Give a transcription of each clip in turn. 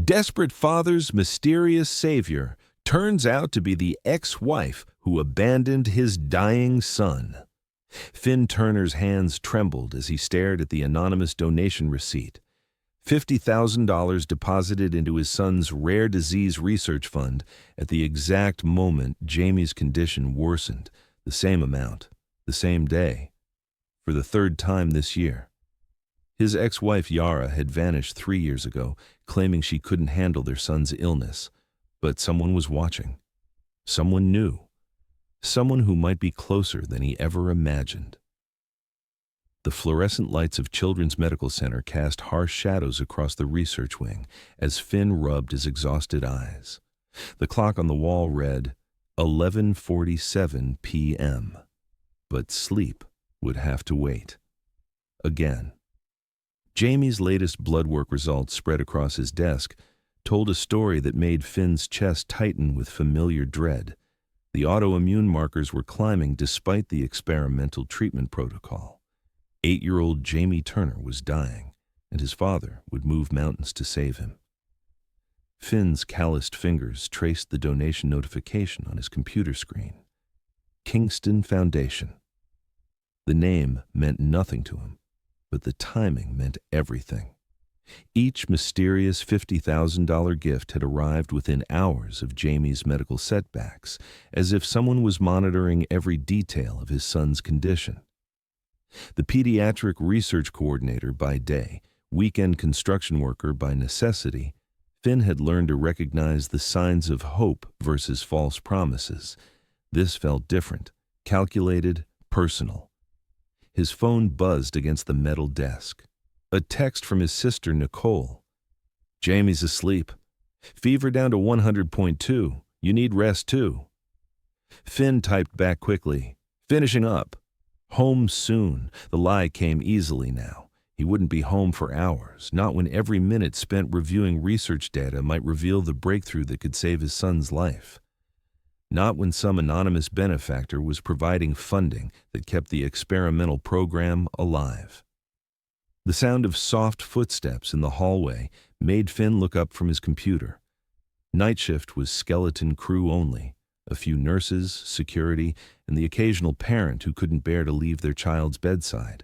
desperate father's mysterious savior turns out to be the ex-wife who abandoned his dying son. Finn Turner's hands trembled as he stared at the anonymous donation receipt. $50,000 deposited into his son's rare disease research fund at the exact moment Jamie's condition worsened. The same amount, the same day, for the third time this year. His ex-wife Yara had vanished 3 years ago, claiming she couldn't handle their son's illness. But someone was watching. Someone new. Someone who might be closer than he ever imagined. The fluorescent lights of Children's Medical Center cast harsh shadows across the research wing as Finn rubbed his exhausted eyes. The clock on the wall read 11:47 p.m. But sleep would have to wait. Again. Jamie's latest blood work results spread across his desk told a story that made Finn's chest tighten with familiar dread. The autoimmune markers were climbing despite the experimental treatment protocol. 8-year-old Jamie Turner was dying, and his father would move mountains to save him. Finn's calloused fingers traced the donation notification on his computer screen. Kingston Foundation. The name meant nothing to him, but the timing meant everything. Each mysterious $50,000 gift had arrived within hours of Jamie's medical setbacks, as if someone was monitoring every detail of his son's condition. The pediatric research coordinator by day, weekend construction worker by necessity, Finn had learned to recognize the signs of hope versus false promises. This felt different, calculated, personal. His phone buzzed against the metal desk. A text from his sister, Nicole. "Jamie's asleep. Fever down to 100.2. You need rest too." Finn typed back quickly, "Finishing up. Home soon." The lie came easily now. He wouldn't be home for hours, not when every minute spent reviewing research data might reveal the breakthrough that could save his son's life. Not when some anonymous benefactor was providing funding that kept the experimental program alive. The sound of soft footsteps in the hallway made Finn look up from his computer. Night shift was skeleton crew only, a few nurses, security, and the occasional parent who couldn't bear to leave their child's bedside.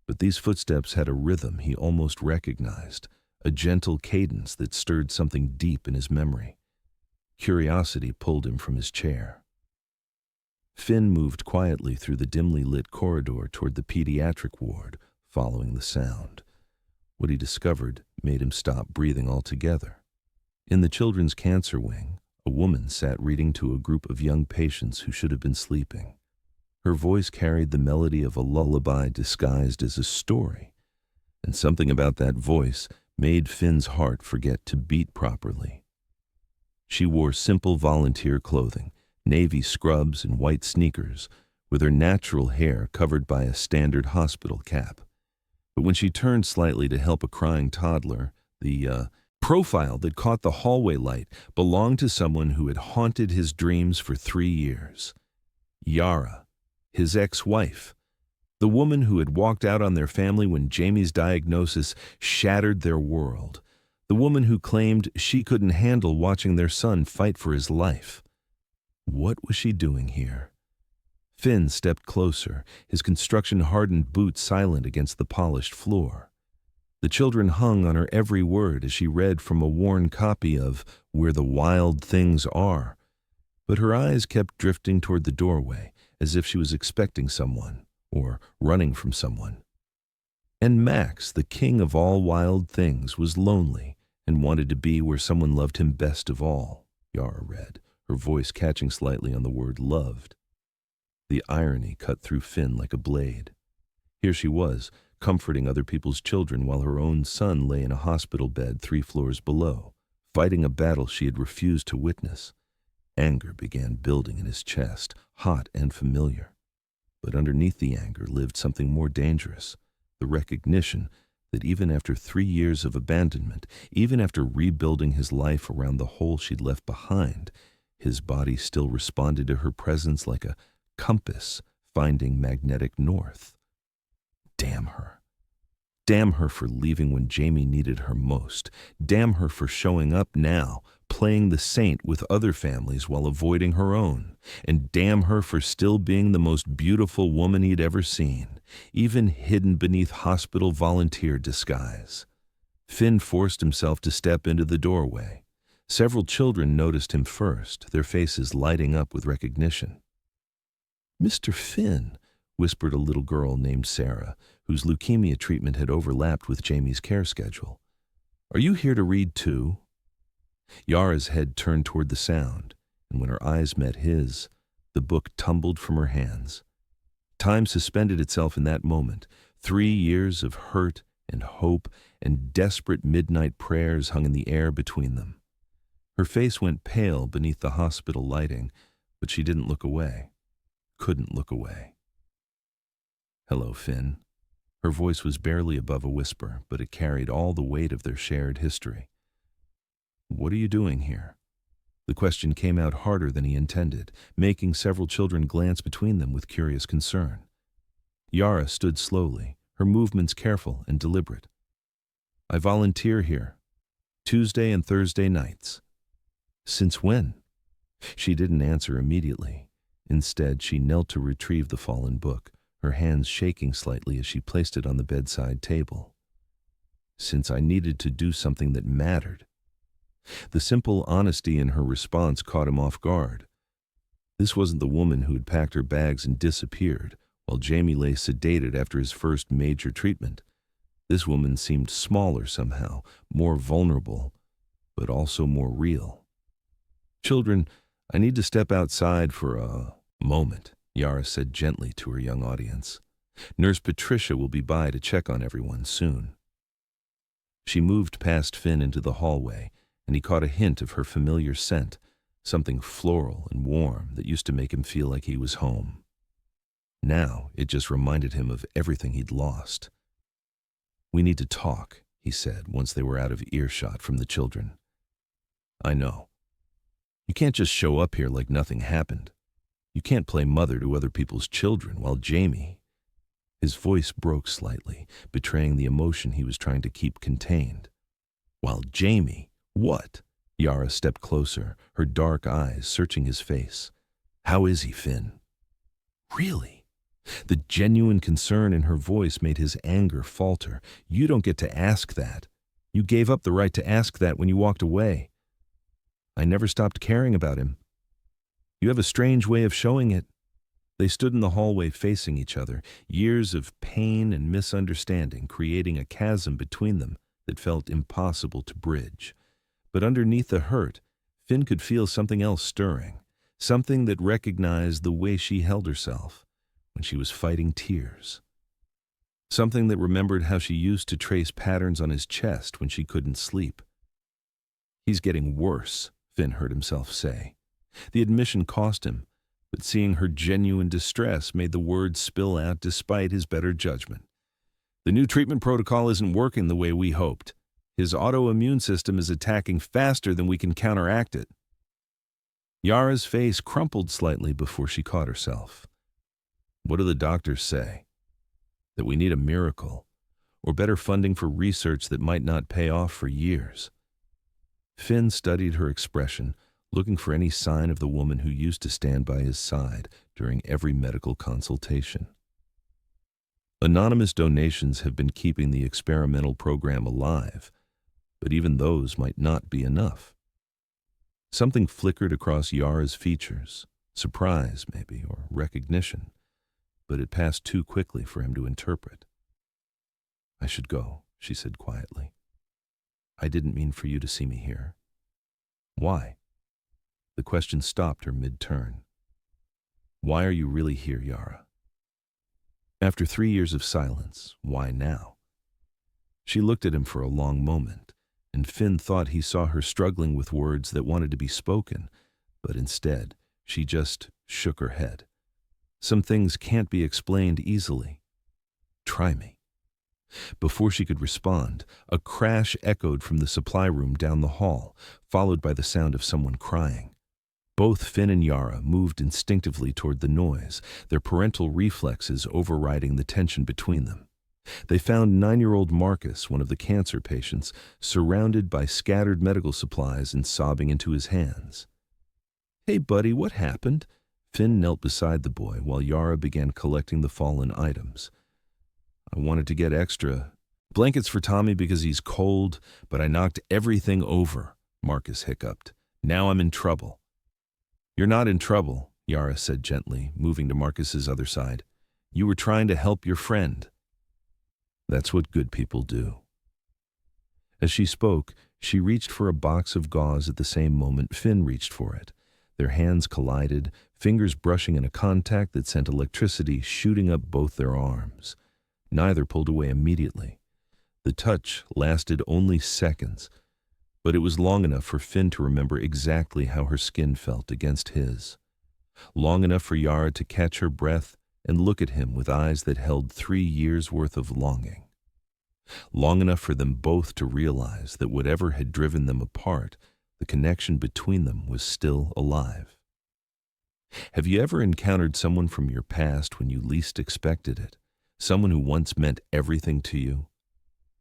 But these footsteps had a rhythm he almost recognized, a gentle cadence that stirred something deep in his memory. Curiosity pulled him from his chair. Finn moved quietly through the dimly lit corridor toward the pediatric ward, following the sound. What he discovered made him stop breathing altogether. In the children's cancer wing, a woman sat reading to a group of young patients who should have been sleeping. Her voice carried the melody of a lullaby disguised as a story, and something about that voice made Finn's heart forget to beat properly. She wore simple volunteer clothing, navy scrubs and white sneakers, with her natural hair covered by a standard hospital cap. But when she turned slightly to help a crying toddler, the profile that caught the hallway light belonged to someone who had haunted his dreams for 3 years. Yara, his ex-wife, the woman who had walked out on their family when Jamie's diagnosis shattered their world, the woman who claimed she couldn't handle watching their son fight for his life. What was she doing here? Finn stepped closer, his construction-hardened boots silent against the polished floor. The children hung on her every word as she read from a worn copy of Where the Wild Things Are. But her eyes kept drifting toward the doorway, as if she was expecting someone, or running from someone. And Max, the king of all wild things, was lonely and wanted to be where someone loved him best of all, Yara read, her voice catching slightly on the word loved. The irony cut through Finn like a blade. Here she was, comforting other people's children while her own son lay in a hospital bed 3 floors below, fighting a battle she had refused to witness. Anger began building in his chest, hot and familiar. But underneath the anger lived something more dangerous, the recognition that even after 3 years of abandonment, even after rebuilding his life around the hole she'd left behind, his body still responded to her presence like a compass finding magnetic north. Damn her. Damn her for leaving when Jamie needed her most. Damn her for showing up now, playing the saint with other families while avoiding her own. And damn her for still being the most beautiful woman he'd ever seen, even hidden beneath hospital volunteer disguise. Finn forced himself to step into the doorway. Several children noticed him first, their faces lighting up with recognition. "Mr. Finn," whispered a little girl named Sarah, whose leukemia treatment had overlapped with Jamie's care schedule. "Are you here to read too?" Yara's head turned toward the sound, and when her eyes met his, the book tumbled from her hands. Time suspended itself in that moment. 3 years of hurt and hope and desperate midnight prayers hung in the air between them. Her face went pale beneath the hospital lighting, but she didn't look away. Couldn't look away. "Hello, Finn." Her voice was barely above a whisper, but it carried all the weight of their shared history. "What are you doing here?" The question came out harder than he intended, making several children glance between them with curious concern. Yara stood slowly, her movements careful and deliberate. "I volunteer here, Tuesday and Thursday nights." "Since when?" She didn't answer immediately. Instead, she knelt to retrieve the fallen book, her hands shaking slightly as she placed it on the bedside table. "Since I needed to do something that mattered." The simple honesty in her response caught him off guard. This wasn't the woman who had packed her bags and disappeared, while Jamie lay sedated after his first major treatment. This woman seemed smaller somehow, more vulnerable, but also more real. "Children, I need to step outside for a moment," Yara said gently to her young audience. "Nurse Patricia will be by to check on everyone soon." She moved past Finn into the hallway, and he caught a hint of her familiar scent, something floral and warm that used to make him feel like he was home. Now it just reminded him of everything he'd lost. "We need to talk," he said once they were out of earshot from the children. "I know. You can't just show up here like nothing happened. You can't play mother to other people's children while Jamie—" His voice broke slightly, betraying the emotion he was trying to keep contained. "While Jamie, what?" Yara stepped closer, her dark eyes searching his face. "How is he, Finn?" "Really?" The genuine concern in her voice made his anger falter. "You don't get to ask that. You gave up the right to ask that when you walked away." "I never stopped caring about him." "You have a strange way of showing it." They stood in the hallway facing each other, years of pain and misunderstanding creating a chasm between them that felt impossible to bridge. But underneath the hurt, Finn could feel something else stirring, something that recognized the way she held herself when she was fighting tears. Something that remembered how she used to trace patterns on his chest when she couldn't sleep. "He's getting worse," Finn heard himself say. The admission cost him, but seeing her genuine distress made the words spill out despite his better judgment. "The new treatment protocol isn't working the way we hoped. His autoimmune system is attacking faster than we can counteract it." Yara's face crumpled slightly before she caught herself. "What do the doctors say? That we need a miracle, or better funding for research that might not pay off for years?" Finn studied her expression, looking for any sign of the woman who used to stand by his side during every medical consultation. Anonymous donations have been keeping the experimental program alive, but even those might not be enough. Something flickered across Yara's features, surprise maybe, or recognition, but it passed too quickly for him to interpret. "I should go," she said quietly. "I didn't mean for you to see me here." "Why?" The question stopped her mid-turn. "Why are you really here, Yara?" After 3 years of silence, why now? She looked at him for a long moment, and Finn thought he saw her struggling with words that wanted to be spoken, but instead, she just shook her head. "Some things can't be explained easily. Try me." Before she could respond, a crash echoed from the supply room down the hall, followed by the sound of someone crying. Both Finn and Yara moved instinctively toward the noise, their parental reflexes overriding the tension between them. They found 9-year-old Marcus, one of the cancer patients, surrounded by scattered medical supplies and sobbing into his hands. "Hey, buddy, what happened?" Finn knelt beside the boy while Yara began collecting the fallen items. "I wanted to get extra blankets for Tommy because he's cold, but I knocked everything over," Marcus hiccuped. "Now I'm in trouble." "You're not in trouble," Yara said gently, moving to Marcus's other side. "You were trying to help your friend." "That's what good people do." As she spoke, she reached for a box of gauze at the same moment Finn reached for it. Their hands collided, fingers brushing in a contact that sent electricity shooting up both their arms. Neither pulled away immediately. The touch lasted only seconds, but it was long enough for Finn to remember exactly how her skin felt against his. Long enough for Yara to catch her breath and look at him with eyes that held 3 years' worth of longing. Long enough for them both to realize that whatever had driven them apart, the connection between them was still alive. Have you ever encountered someone from your past when you least expected it? Someone who once meant everything to you?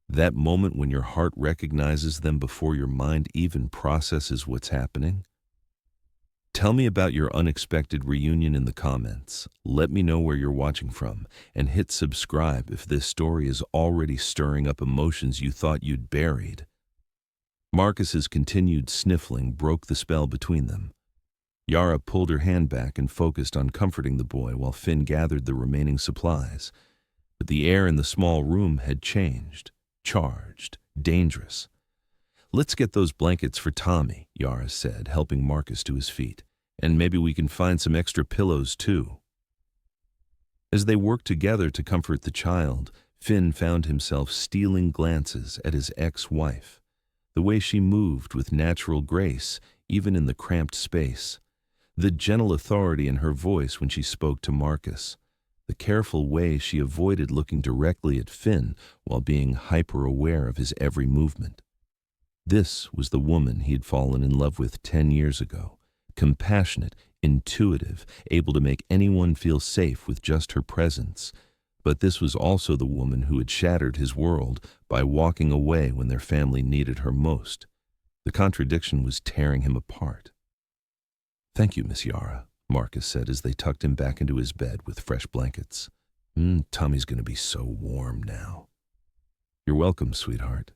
That moment when your heart recognizes them before your mind even processes what's happening? Tell me about your unexpected reunion in the comments. Let me know where you're watching from, and hit subscribe if this story is already stirring up emotions you thought you'd buried. Marcus's continued sniffling broke the spell between them. Yara pulled her hand back and focused on comforting the boy while Finn gathered the remaining supplies. But the air in the small room had changed, charged, dangerous. "Let's get those blankets for Tommy," Yara said, helping Marcus to his feet. "And maybe we can find some extra pillows, too." As they worked together to comfort the child, Finn found himself stealing glances at his ex-wife. The way she moved with natural grace, even in the cramped space. The gentle authority in her voice when she spoke to Marcus. The careful way she avoided looking directly at Finn while being hyper-aware of his every movement. This was the woman he had fallen in love with 10 years ago. Compassionate, intuitive, able to make anyone feel safe with just her presence. But this was also the woman who had shattered his world by walking away when their family needed her most. The contradiction was tearing him apart. "Thank you, Miss Yara," Marcus said as they tucked him back into his bed with fresh blankets. Tommy's going to be so warm now." "You're welcome, sweetheart.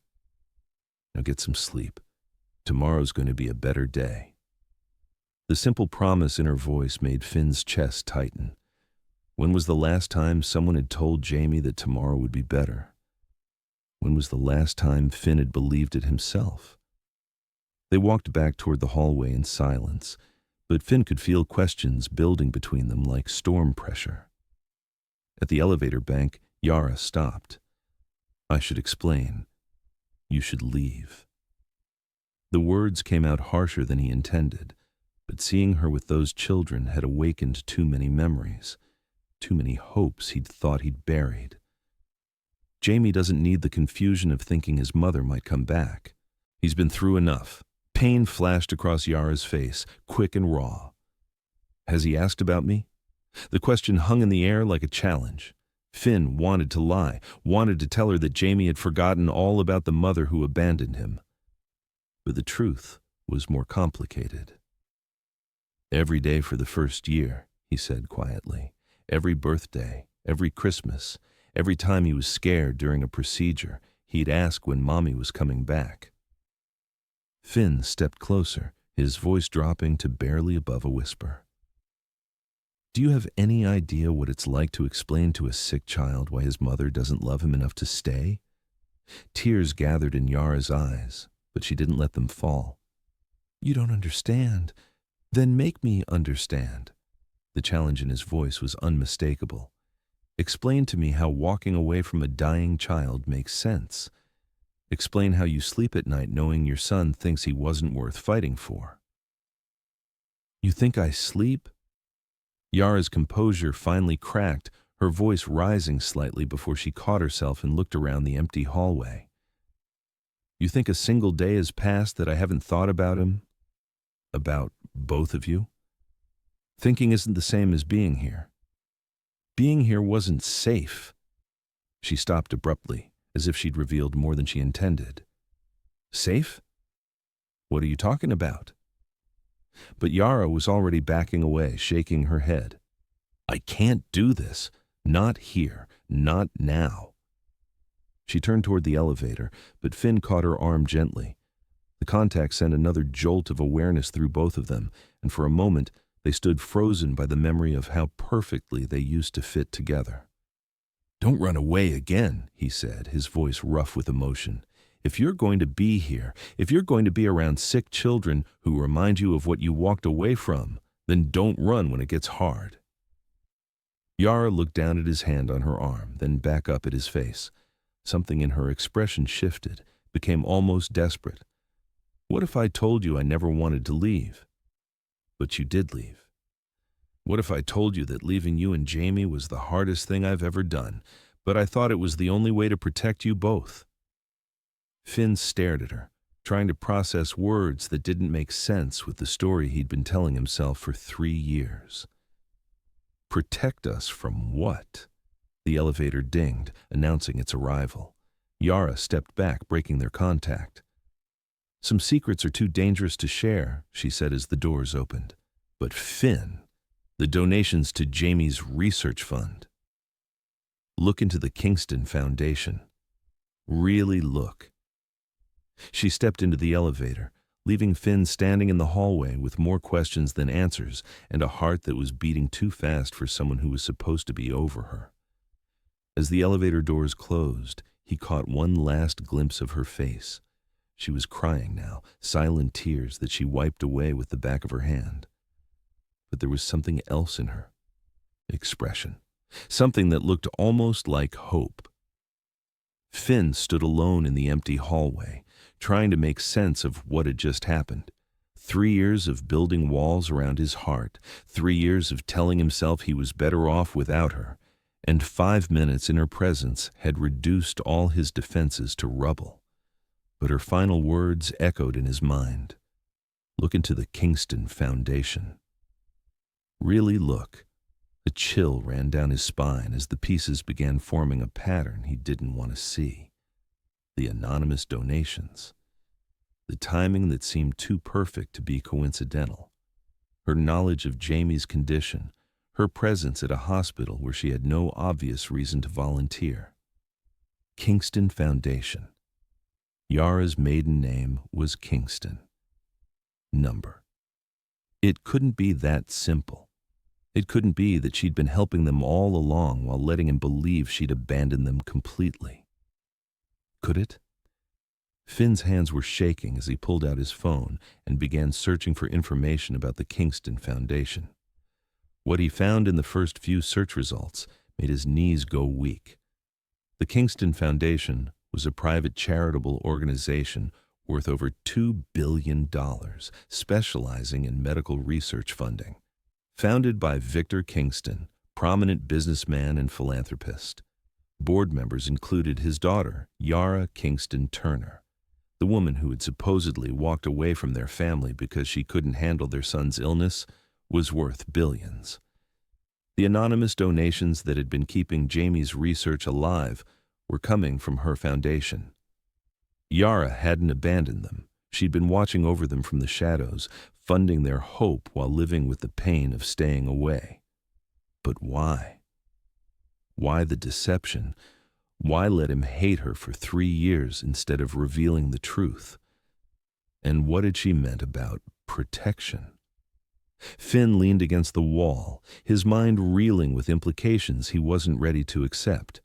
Now get some sleep. Tomorrow's going to be a better day." The simple promise in her voice made Finn's chest tighten. When was the last time someone had told Jamie that tomorrow would be better? When was the last time Finn had believed it himself? They walked back toward the hallway in silence, but Finn could feel questions building between them like storm pressure. At the elevator bank, Yara stopped. "I should explain. You should leave." The words came out harsher than he intended, but seeing her with those children had awakened too many memories, too many hopes he'd thought he'd buried. Jamie doesn't need the confusion of thinking his mother might come back. He's been through enough. Pain flashed across Yara's face, quick and raw. "Has he asked about me?" The question hung in the air like a challenge. Finn wanted to lie, wanted to tell her that Jamie had forgotten all about the mother who abandoned him. But the truth was more complicated. "Every day for the first year," he said quietly. "Every birthday, every Christmas, every time he was scared during a procedure, he'd ask when Mommy was coming back." Finn stepped closer, his voice dropping to barely above a whisper. "Do you have any idea what it's like to explain to a sick child why his mother doesn't love him enough to stay?" Tears gathered in Yara's eyes, but she didn't let them fall. "You don't understand. Then make me understand." The challenge in his voice was unmistakable. "Explain to me how walking away from a dying child makes sense. Explain how you sleep at night knowing your son thinks he wasn't worth fighting for." "You think I sleep?" Yara's composure finally cracked, her voice rising slightly before she caught herself and looked around the empty hallway. "You think a single day has passed that I haven't thought about him? About both of you? Thinking isn't the same as being here. Being here wasn't safe." She stopped abruptly, as if she'd revealed more than she intended. Safe? What are you talking about? But Yara was already backing away, shaking her head. I can't do this. Not here. Not now. She turned toward the elevator, but Finn caught her arm gently. The contact sent another jolt of awareness through both of them, and for a moment they stood frozen by the memory of how perfectly they used to fit together. Don't run away again, he said, his voice rough with emotion. If you're going to be here, if you're going to be around sick children who remind you of what you walked away from, then don't run when it gets hard. Yara looked down at his hand on her arm, then back up at his face. Something in her expression shifted, became almost desperate. What if I told you I never wanted to leave? But you did leave. What if I told you that leaving you and Jamie was the hardest thing I've ever done, but I thought it was the only way to protect you both? Finn stared at her, trying to process words that didn't make sense with the story he'd been telling himself for 3 years. Protect us from what? The elevator dinged, announcing its arrival. Yara stepped back, breaking their contact. Some secrets are too dangerous to share, she said as the doors opened. But Finn, the donations to Jamie's research fund. Look into the Kingston Foundation. Really look. She stepped into the elevator, leaving Finn standing in the hallway with more questions than answers and a heart that was beating too fast for someone who was supposed to be over her. As the elevator doors closed, he caught one last glimpse of her face. She was crying now, silent tears that she wiped away with the back of her hand. But there was something else in her expression, something that looked almost like hope. Finn stood alone in the empty hallway, trying to make sense of what had just happened. 3 years of building walls around his heart, 3 years of telling himself he was better off without her, and 5 minutes in her presence had reduced all his defenses to rubble. But her final words echoed in his mind. Look into the Kingston Foundation. Really look. A chill ran down his spine as the pieces began forming a pattern he didn't want to see. The anonymous donations. The timing that seemed too perfect to be coincidental. Her knowledge of Jamie's condition. Her presence at a hospital where she had no obvious reason to volunteer. Kingston Foundation. Yara's maiden name was Kingston. Number. It couldn't be that simple. It couldn't be that she'd been helping them all along while letting him believe she'd abandoned them completely. Could it? Finn's hands were shaking as he pulled out his phone and began searching for information about the Kingston Foundation. What he found in the first few search results made his knees go weak. The Kingston Foundation was a private charitable organization worth over $2 billion, specializing in medical research funding. Founded by Victor Kingston, prominent businessman and philanthropist. Board members included his daughter, Yara Kingston Turner, the woman who had supposedly walked away from their family because she couldn't handle their son's illness, was worth billions. The anonymous donations that had been keeping Jamie's research alive were coming from her foundation. Yara hadn't abandoned them. She'd been watching over them from the shadows, funding their hope while living with the pain of staying away. But why? Why the deception? Why let him hate her for 3 years instead of revealing the truth? And what had she meant about protection? Finn leaned against the wall, his mind reeling with implications he wasn't ready to accept.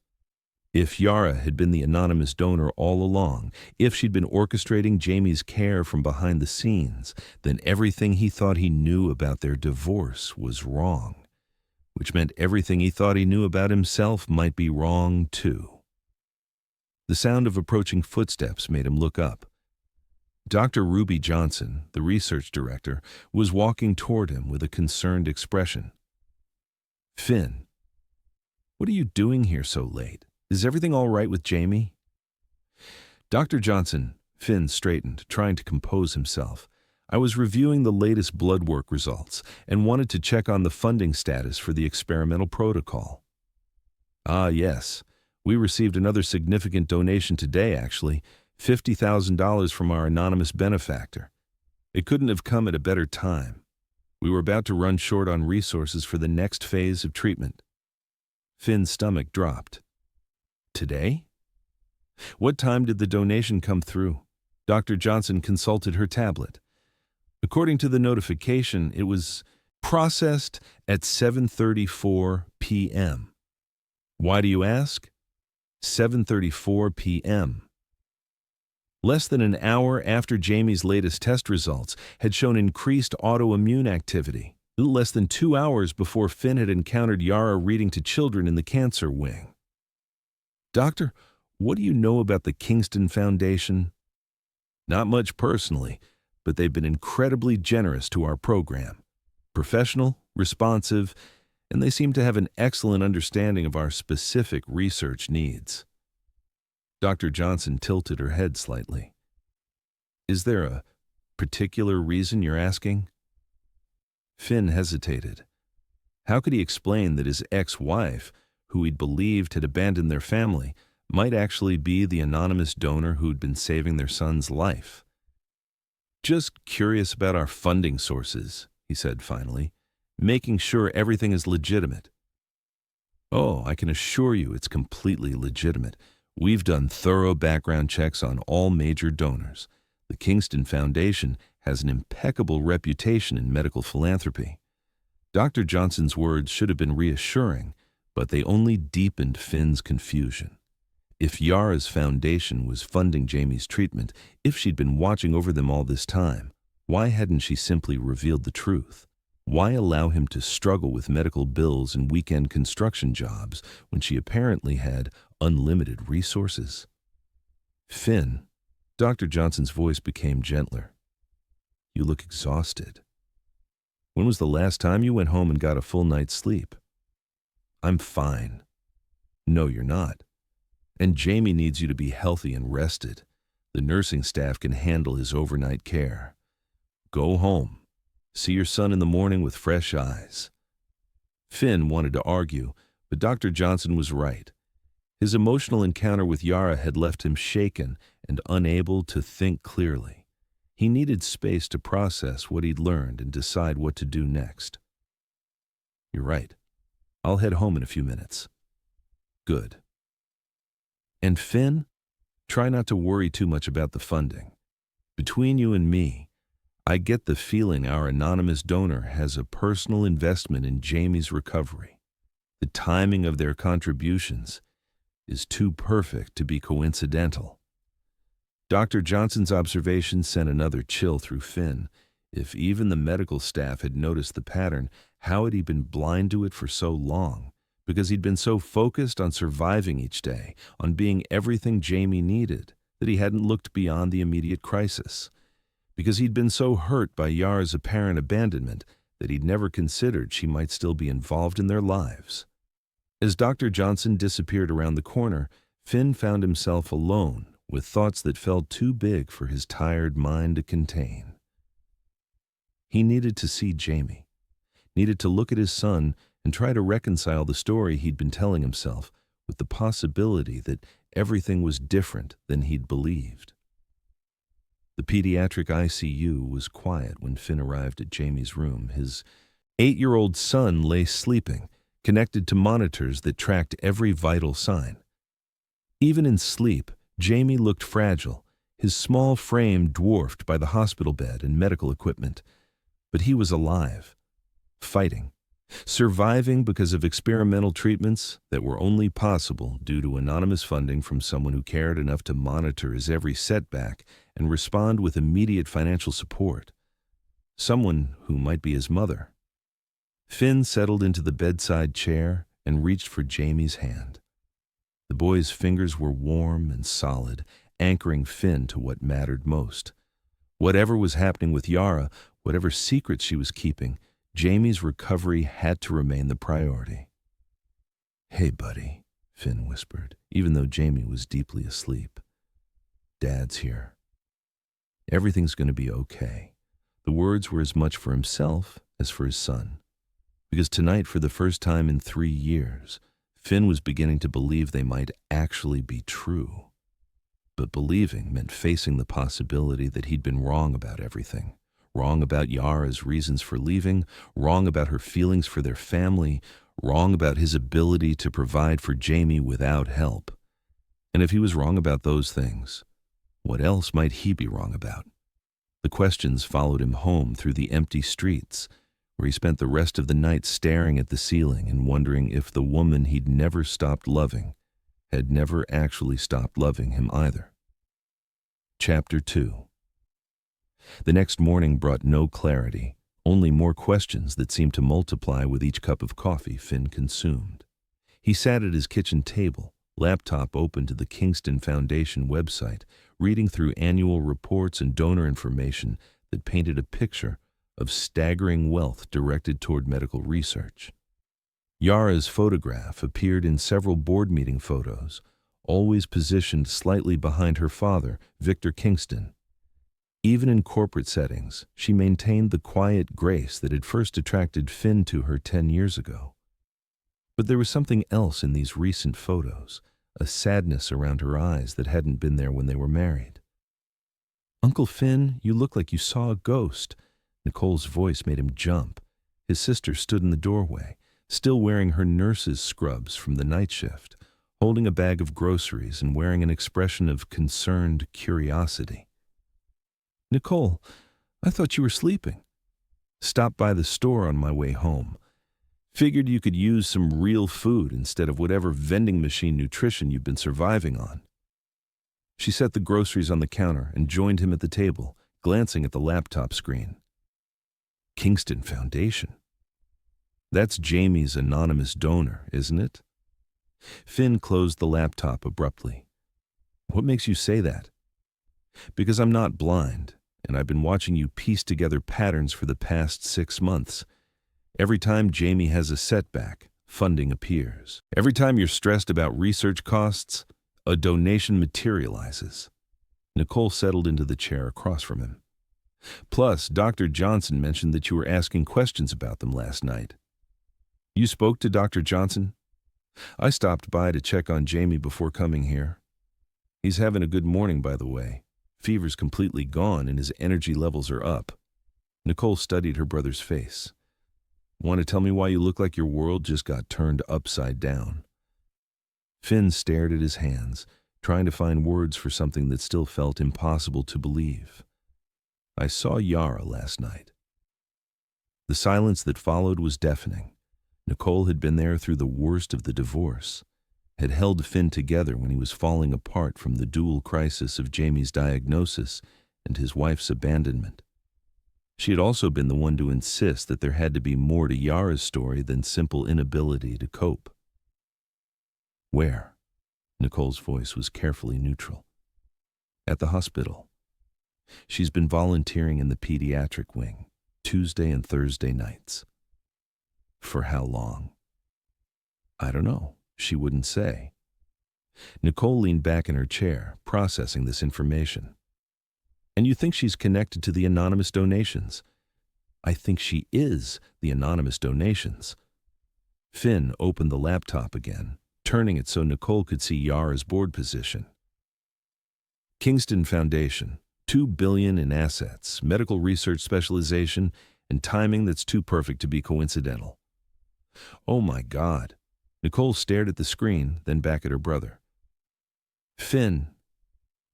If Yara had been the anonymous donor all along, if she'd been orchestrating Jamie's care from behind the scenes, then everything he thought he knew about their divorce was wrong, which meant everything he thought he knew about himself might be wrong too. The sound of approaching footsteps made him look up. Dr. Ruby Johnson, the research director, was walking toward him with a concerned expression. Finn, what are you doing here so late? Is everything all right with Jamie? Dr. Johnson, Finn straightened, trying to compose himself. I was reviewing the latest blood work results and wanted to check on the funding status for the experimental protocol. Ah, yes. We received another significant donation today, actually, $50,000 from our anonymous benefactor. It couldn't have come at a better time. We were about to run short on resources for the next phase of treatment. Finn's stomach dropped. Today? What time did the donation come through? Dr. Johnson consulted her tablet. According to the notification, it was processed at 7:34 p.m. Why do you ask? 7:34 p.m. Less than an hour after Jamie's latest test results had shown increased autoimmune activity. Less than 2 hours before Finn had encountered Yara reading to children in the cancer wing. Doctor, what do you know about the Kingston Foundation? Not much personally, but they've been incredibly generous to our program. Professional, responsive, and they seem to have an excellent understanding of our specific research needs. Dr. Johnson tilted her head slightly. Is there a particular reason you're asking? Finn hesitated. How could he explain that his ex-wife, who he'd believed had abandoned their family, might actually be the anonymous donor who'd been saving their son's life? Just curious about our funding sources, he said finally, making sure everything is legitimate. Oh, I can assure you it's completely legitimate. We've done thorough background checks on all major donors. The Kingston Foundation has an impeccable reputation in medical philanthropy. Dr. Johnson's words should have been reassuring, but they only deepened Finn's confusion. If Yara's foundation was funding Jamie's treatment, if she'd been watching over them all this time, why hadn't she simply revealed the truth? Why allow him to struggle with medical bills and weekend construction jobs when she apparently had unlimited resources? Finn, Dr. Johnson's voice became gentler. You look exhausted. When was the last time you went home and got a full night's sleep? I'm fine. No, you're not. And Jamie needs you to be healthy and rested. The nursing staff can handle his overnight care. Go home. See your son in the morning with fresh eyes. Finn wanted to argue, but Dr. Johnson was right. His emotional encounter with Yara had left him shaken and unable to think clearly. He needed space to process what he'd learned and decide what to do next. You're right. I'll head home in a few minutes. Good. And Finn, try not to worry too much about the funding. Between you and me, I get the feeling our anonymous donor has a personal investment in Jamie's recovery. The timing of their contributions is too perfect to be coincidental. Dr. Johnson's observation sent another chill through Finn. If even the medical staff had noticed the pattern, how had he been blind to it for so long? Because he'd been so focused on surviving each day, on being everything Jamie needed, that he hadn't looked beyond the immediate crisis. Because he'd been so hurt by Yara's apparent abandonment that he'd never considered she might still be involved in their lives. As Dr. Johnson disappeared around the corner, Finn found himself alone with thoughts that felt too big for his tired mind to contain. He needed to see Jamie, needed to look at his son and try to reconcile the story he'd been telling himself with the possibility that everything was different than he'd believed. The pediatric ICU was quiet when Finn arrived at Jamie's room. His 8-year-old son lay sleeping, connected to monitors that tracked every vital sign. Even in sleep, Jamie looked fragile, his small frame dwarfed by the hospital bed and medical equipment. But he was alive, fighting, surviving because of experimental treatments that were only possible due to anonymous funding from someone who cared enough to monitor his every setback and respond with immediate financial support. Someone who might be his mother. Finn settled into the bedside chair and reached for Jamie's hand. The boy's fingers were warm and solid, anchoring Finn to what mattered most. Whatever was happening with Yara, whatever secrets she was keeping, Jamie's recovery had to remain the priority. Hey, buddy, Finn whispered, even though Jamie was deeply asleep. Dad's here. Everything's going to be okay. The words were as much for himself as for his son. Because tonight, for the first time in 3 years, Finn was beginning to believe they might actually be true. But believing meant facing the possibility that he'd been wrong about everything. Wrong about Yara's reasons for leaving, wrong about her feelings for their family, wrong about his ability to provide for Jamie without help. And if he was wrong about those things, what else might he be wrong about? The questions followed him home through the empty streets, where he spent the rest of the night staring at the ceiling and wondering if the woman he'd never stopped loving had never actually stopped loving him either. Chapter 2. The next morning brought no clarity, only more questions that seemed to multiply with each cup of coffee Finn consumed. He sat at his kitchen table, laptop open to the Kingston Foundation website, reading through annual reports and donor information that painted a picture of staggering wealth directed toward medical research. Yara's photograph appeared in several board meeting photos, always positioned slightly behind her father, Victor Kingston. Even in corporate settings, she maintained the quiet grace that had first attracted Finn to her 10 years ago. But there was something else in these recent photos, a sadness around her eyes that hadn't been there when they were married. "Uncle Finn, you look like you saw a ghost." Nicole's voice made him jump. His sister stood in the doorway, still wearing her nurse's scrubs from the night shift, holding a bag of groceries and wearing an expression of concerned curiosity. "Nicole, I thought you were sleeping. Stopped by the store on my way home. Figured you could use some real food instead of whatever vending machine nutrition you've been surviving on." She set the groceries on the counter and joined him at the table, glancing at the laptop screen. Kingston Foundation. That's Jamie's anonymous donor, isn't it? Finn closed the laptop abruptly. "What makes you say that?" "Because I'm not blind, and I've been watching you piece together patterns for the past 6 months. Every time Jamie has a setback, funding appears. Every time you're stressed about research costs, a donation materializes." Nicole settled into the chair across from him. "Plus, Dr. Johnson mentioned that you were asking questions about them last night." "You spoke to Dr. Johnson?" "I stopped by to check on Jamie before coming here. He's having a good morning, by the way. Fever's completely gone and his energy levels are up." Nicole studied her brother's face. "Want to tell me why you look like your world just got turned upside down?" Finn stared at his hands, trying to find words for something that still felt impossible to believe. "I saw Yara last night." The silence that followed was deafening. Nicole had been there through the worst of the divorce, had held Finn together when he was falling apart from the dual crisis of Jamie's diagnosis and his wife's abandonment. She had also been the one to insist that there had to be more to Yara's story than simple inability to cope. "Where?" Nicole's voice was carefully neutral. "At the hospital. She's been volunteering in the pediatric wing, Tuesday and Thursday nights." "For how long?" "I don't know. She wouldn't say." Nicole leaned back in her chair, processing this information. "And you think she's connected to the anonymous donations?" "I think she is the anonymous donations." Finn opened the laptop again, turning it so Nicole could see Yara's board position. "Kingston Foundation, $2 billion in assets, medical research specialization, and timing that's too perfect to be coincidental." "Oh my God." Nicole stared at the screen, then back at her brother. "Finn,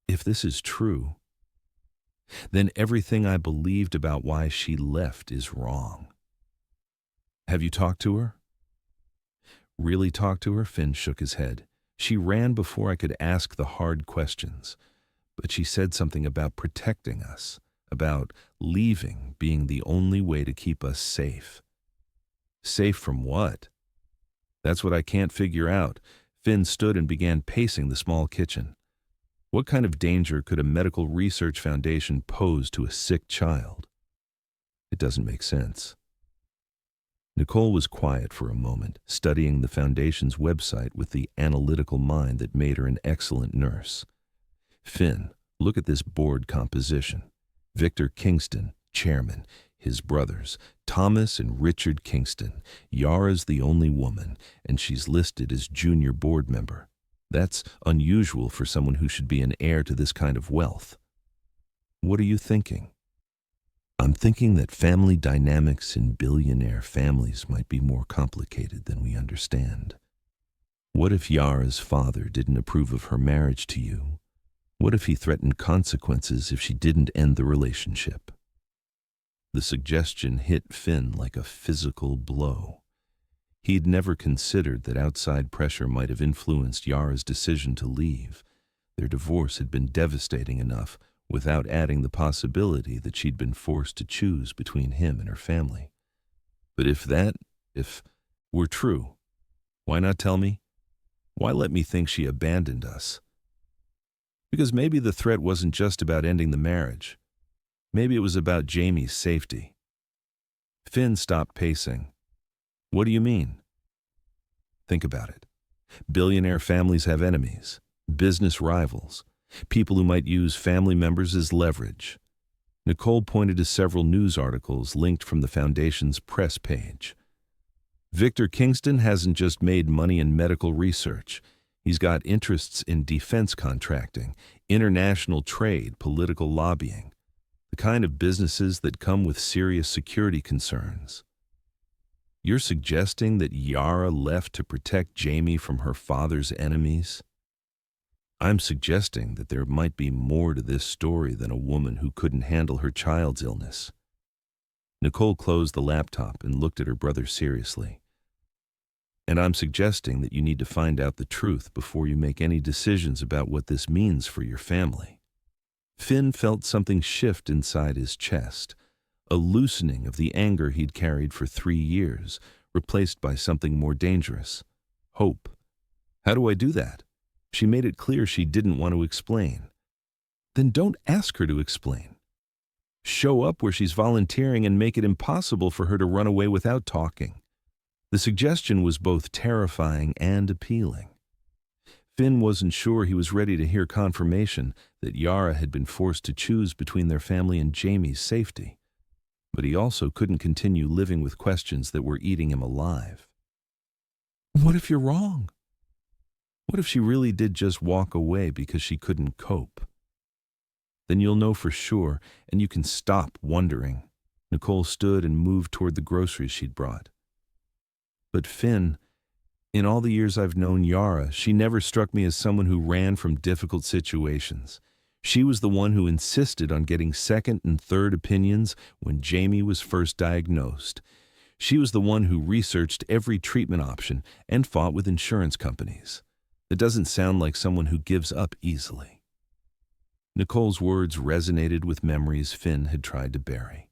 if this is true, then everything I believed about why she left is wrong." "Have you talked to her?" "Really talked to her?" Finn shook his head. "She ran before I could ask the hard questions. But she said something about protecting us, about leaving being the only way to keep us safe." "Safe from what?" "That's what I can't figure out." Finn stood and began pacing the small kitchen. What kind of danger could a medical research foundation pose to a sick child? It doesn't make sense. Nicole was quiet for a moment, studying the foundation's website with the analytical mind that made her an excellent nurse. "Finn, look at this board composition. Victor Kingston, chairman. his brothers, Thomas and Richard Kingston. Yara's the only woman, and she's listed as junior board member. That's unusual for someone who should be an heir to this kind of wealth. What are you thinking? I'm thinking that family dynamics in billionaire families might be more complicated than we understand. What if Yara's father didn't approve of her marriage to you? What if he threatened consequences if she didn't end the relationship? The suggestion hit Finn like a physical blow. He'd never considered that outside pressure might have influenced Yara's decision to leave. Their divorce had been devastating enough without adding the possibility that she'd been forced to choose between him and her family. But if were true, why not tell me? Why let me think she abandoned us? Because maybe the threat wasn't just about ending the marriage. Maybe it was about Jamie's safety. Finn stopped pacing. What do you mean? Think about it. Billionaire families have enemies, business rivals, people who might use family members as leverage. Nicole pointed to several news articles linked from the Foundation's press page. Victor Kingston hasn't just made money in medical research. He's got interests in defense contracting, international trade, political lobbying, the kind of businesses that come with serious security concerns. You're suggesting that Yara left to protect Jamie from her father's enemies? I'm suggesting that there might be more to this story than a woman who couldn't handle her child's illness. Nicole closed the laptop and looked at her brother seriously. And I'm suggesting that you need to find out the truth before you make any decisions about what this means for your family. Finn felt something shift inside his chest, a loosening of the anger he'd carried for 3 years, replaced by something more dangerous: hope. How do I do that? She made it clear she didn't want to explain. Then don't ask her to explain. Show up where she's volunteering and make it impossible for her to run away without talking. The suggestion was both terrifying and appealing. Finn wasn't sure he was ready to hear confirmation that Yara had been forced to choose between their family and Jamie's safety. But he also couldn't continue living with questions that were eating him alive. What if you're wrong? What if she really did just walk away because she couldn't cope? Then you'll know for sure, and you can stop wondering. Nicole stood and moved toward the groceries she'd brought. But Finn, in all the years I've known Yara, she never struck me as someone who ran from difficult situations. She was the one who insisted on getting second and third opinions when Jamie was first diagnosed. She was the one who researched every treatment option and fought with insurance companies. It doesn't sound like someone who gives up easily. Nicole's words resonated with memories Finn had tried to bury.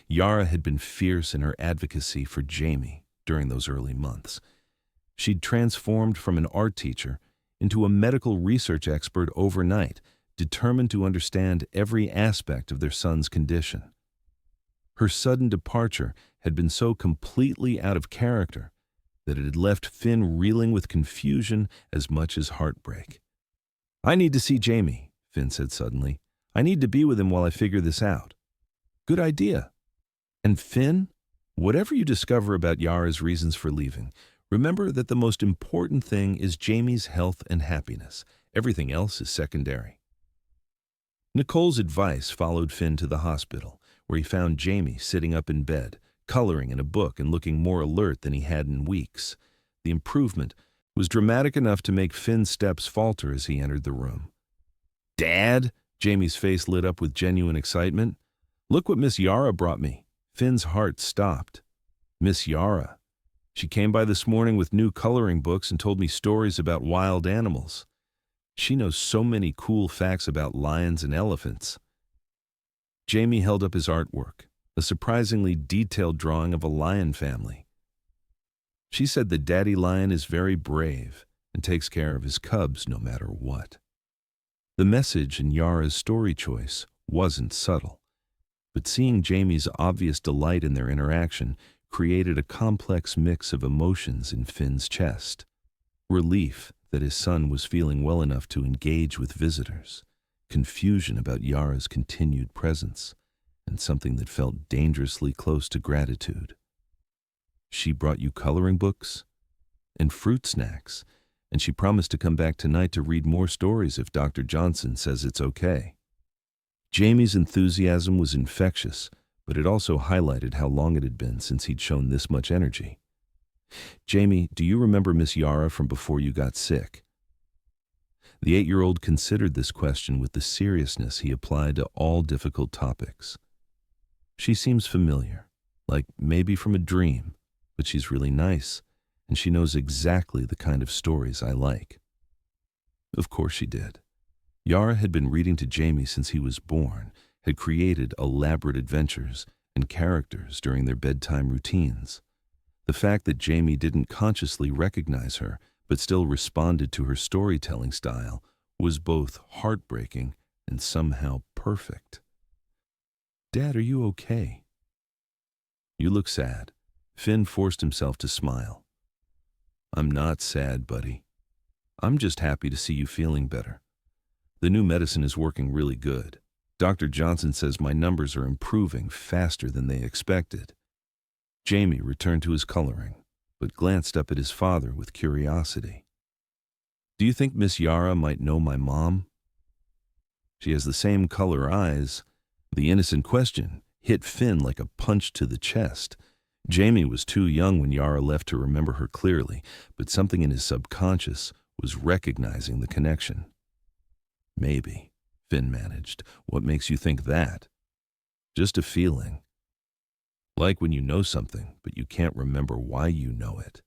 Yara had been fierce in her advocacy for Jamie during those early months. She'd transformed from an art teacher into a medical research expert overnight, determined to understand every aspect of their son's condition. Her sudden departure had been so completely out of character that it had left Finn reeling with confusion as much as heartbreak. "I need to see Jamie," Finn said suddenly. "I need to be with him while I figure this out." "Good idea. And Finn, whatever you discover about Yara's reasons for leaving, remember that the most important thing is Jamie's health and happiness. Everything else is secondary." Nicole's advice followed Finn to the hospital, where he found Jamie sitting up in bed, coloring in a book and looking more alert than he had in weeks. The improvement was dramatic enough to make Finn's steps falter as he entered the room. "Dad?" Jamie's face lit up with genuine excitement. "Look what Miss Yara brought me." Finn's heart stopped. Miss Yara. She came by this morning with new coloring books and told me stories about wild animals. She knows so many cool facts about lions and elephants. Jamie held up his artwork, a surprisingly detailed drawing of a lion family. She said that Daddy Lion is very brave and takes care of his cubs no matter what. The message in Yara's story choice wasn't subtle, but seeing Jamie's obvious delight in their interaction created a complex mix of emotions in Finn's chest. Relief that his son was feeling well enough to engage with visitors, confusion about Yara's continued presence, and something that felt dangerously close to gratitude. She brought you coloring books and fruit snacks, and she promised to come back tonight to read more stories if Dr. Johnson says it's okay. Jamie's enthusiasm was infectious, but it also highlighted how long it had been since he'd shown this much energy. Jamie, do you remember Miss Yara from before you got sick? The 8-year-old considered this question with the seriousness he applied to all difficult topics. She seems familiar, like maybe from a dream, but she's really nice, and she knows exactly the kind of stories I like. Of course she did. Yara had been reading to Jamie since he was born, had created elaborate adventures and characters during their bedtime routines. The fact that Jamie didn't consciously recognize her but still responded to her storytelling style was both heartbreaking and somehow perfect. Dad, are you okay? You look sad. Finn forced himself to smile. I'm not sad, buddy. I'm just happy to see you feeling better. The new medicine is working really good. Dr. Johnson says my numbers are improving faster than they expected. Jamie returned to his coloring, but glanced up at his father with curiosity. Do you think Miss Yara might know my mom? She has the same color eyes. The innocent question hit Finn like a punch to the chest. Jamie was too young when Yara left to remember her clearly, but something in his subconscious was recognizing the connection. Maybe, Finn managed. What makes you think that? Just a feeling. Like when you know something, but you can't remember why you know it.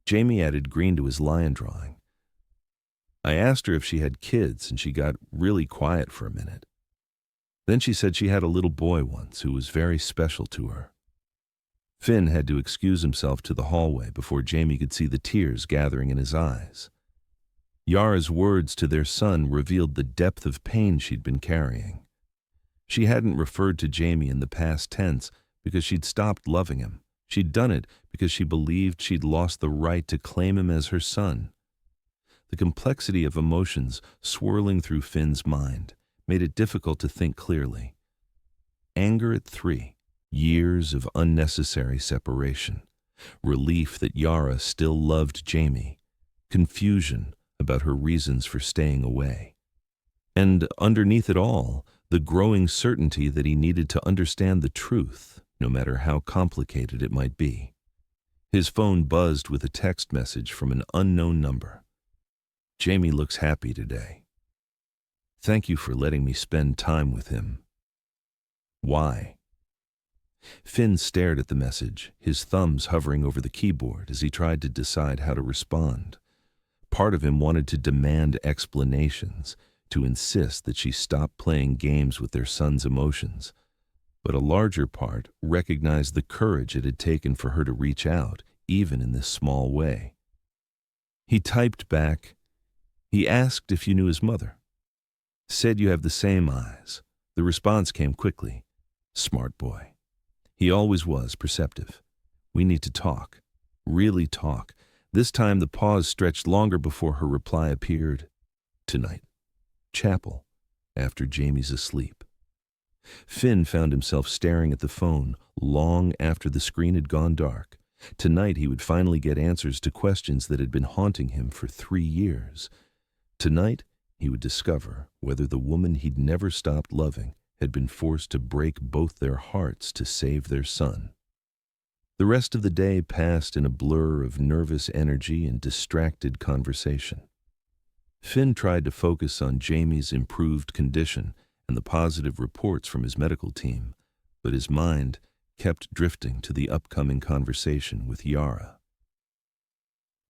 Jamie added green to his lion drawing. I asked her if she had kids, and she got really quiet for a minute. Then she said she had a little boy once who was very special to her. Finn had to excuse himself to the hallway before Jamie could see the tears gathering in his eyes. Yara's words to their son revealed the depth of pain she'd been carrying. She hadn't referred to Jamie in the past tense because she'd stopped loving him. She'd done it because she believed she'd lost the right to claim him as her son. The complexity of emotions swirling through Finn's mind made it difficult to think clearly. Anger at 3, years of unnecessary separation, relief that Yara still loved Jamie, confusion about her reasons for staying away. And underneath it all, the growing certainty that he needed to understand the truth, no matter how complicated it might be. His phone buzzed with a text message from an unknown number. Jamie looks happy today. Thank you for letting me spend time with him. Why? Finn stared at the message, his thumbs hovering over the keyboard as he tried to decide how to respond. Part of him wanted to demand explanations, to insist that she stop playing games with their son's emotions. But a larger part recognized the courage it had taken for her to reach out, even in this small way. He typed back, he asked if you knew his mother. Said you have the same eyes. The response came quickly. Smart boy. He always was perceptive. We need to talk. Really talk. This time the pause stretched longer before her reply appeared. Tonight. Chapel. After Jamie's asleep. Finn found himself staring at the phone long after the screen had gone dark. Tonight he would finally get answers to questions that had been haunting him for 3 years. Tonight he would discover whether the woman he'd never stopped loving had been forced to break both their hearts to save their son. The rest of the day passed in a blur of nervous energy and distracted conversation. Finn tried to focus on Jamie's improved condition and the positive reports from his medical team, but his mind kept drifting to the upcoming conversation with Yara.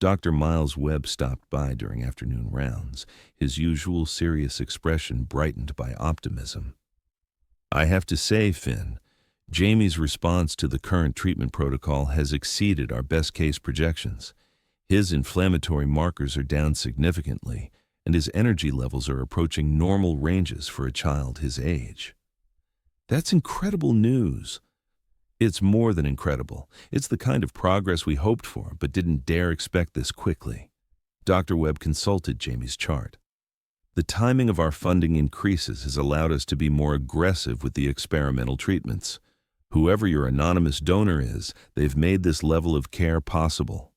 Dr. Miles Webb stopped by during afternoon rounds, his usual serious expression brightened by optimism. I have to say, Finn, Jamie's response to the current treatment protocol has exceeded our best-case projections. His inflammatory markers are down significantly, and his energy levels are approaching normal ranges for a child his age. That's incredible news. It's more than incredible. It's the kind of progress we hoped for, but didn't dare expect this quickly. Dr. Webb consulted Jamie's chart. The timing of our funding increases has allowed us to be more aggressive with the experimental treatments. Whoever your anonymous donor is, they've made this level of care possible.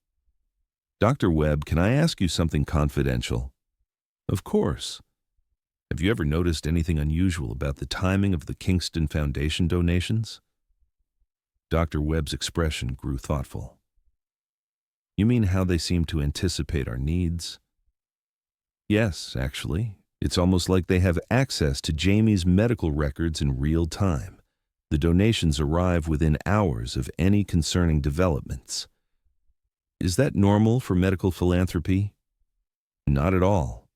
Dr. Webb, can I ask you something confidential? Of course. Have you ever noticed anything unusual about the timing of the Kingston Foundation donations? Dr. Webb's expression grew thoughtful. You mean how they seem to anticipate our needs? Yes, actually. It's almost like they have access to Jamie's medical records in real time. The donations arrive within hours of any concerning developments. Is that normal for medical philanthropy? Not at all.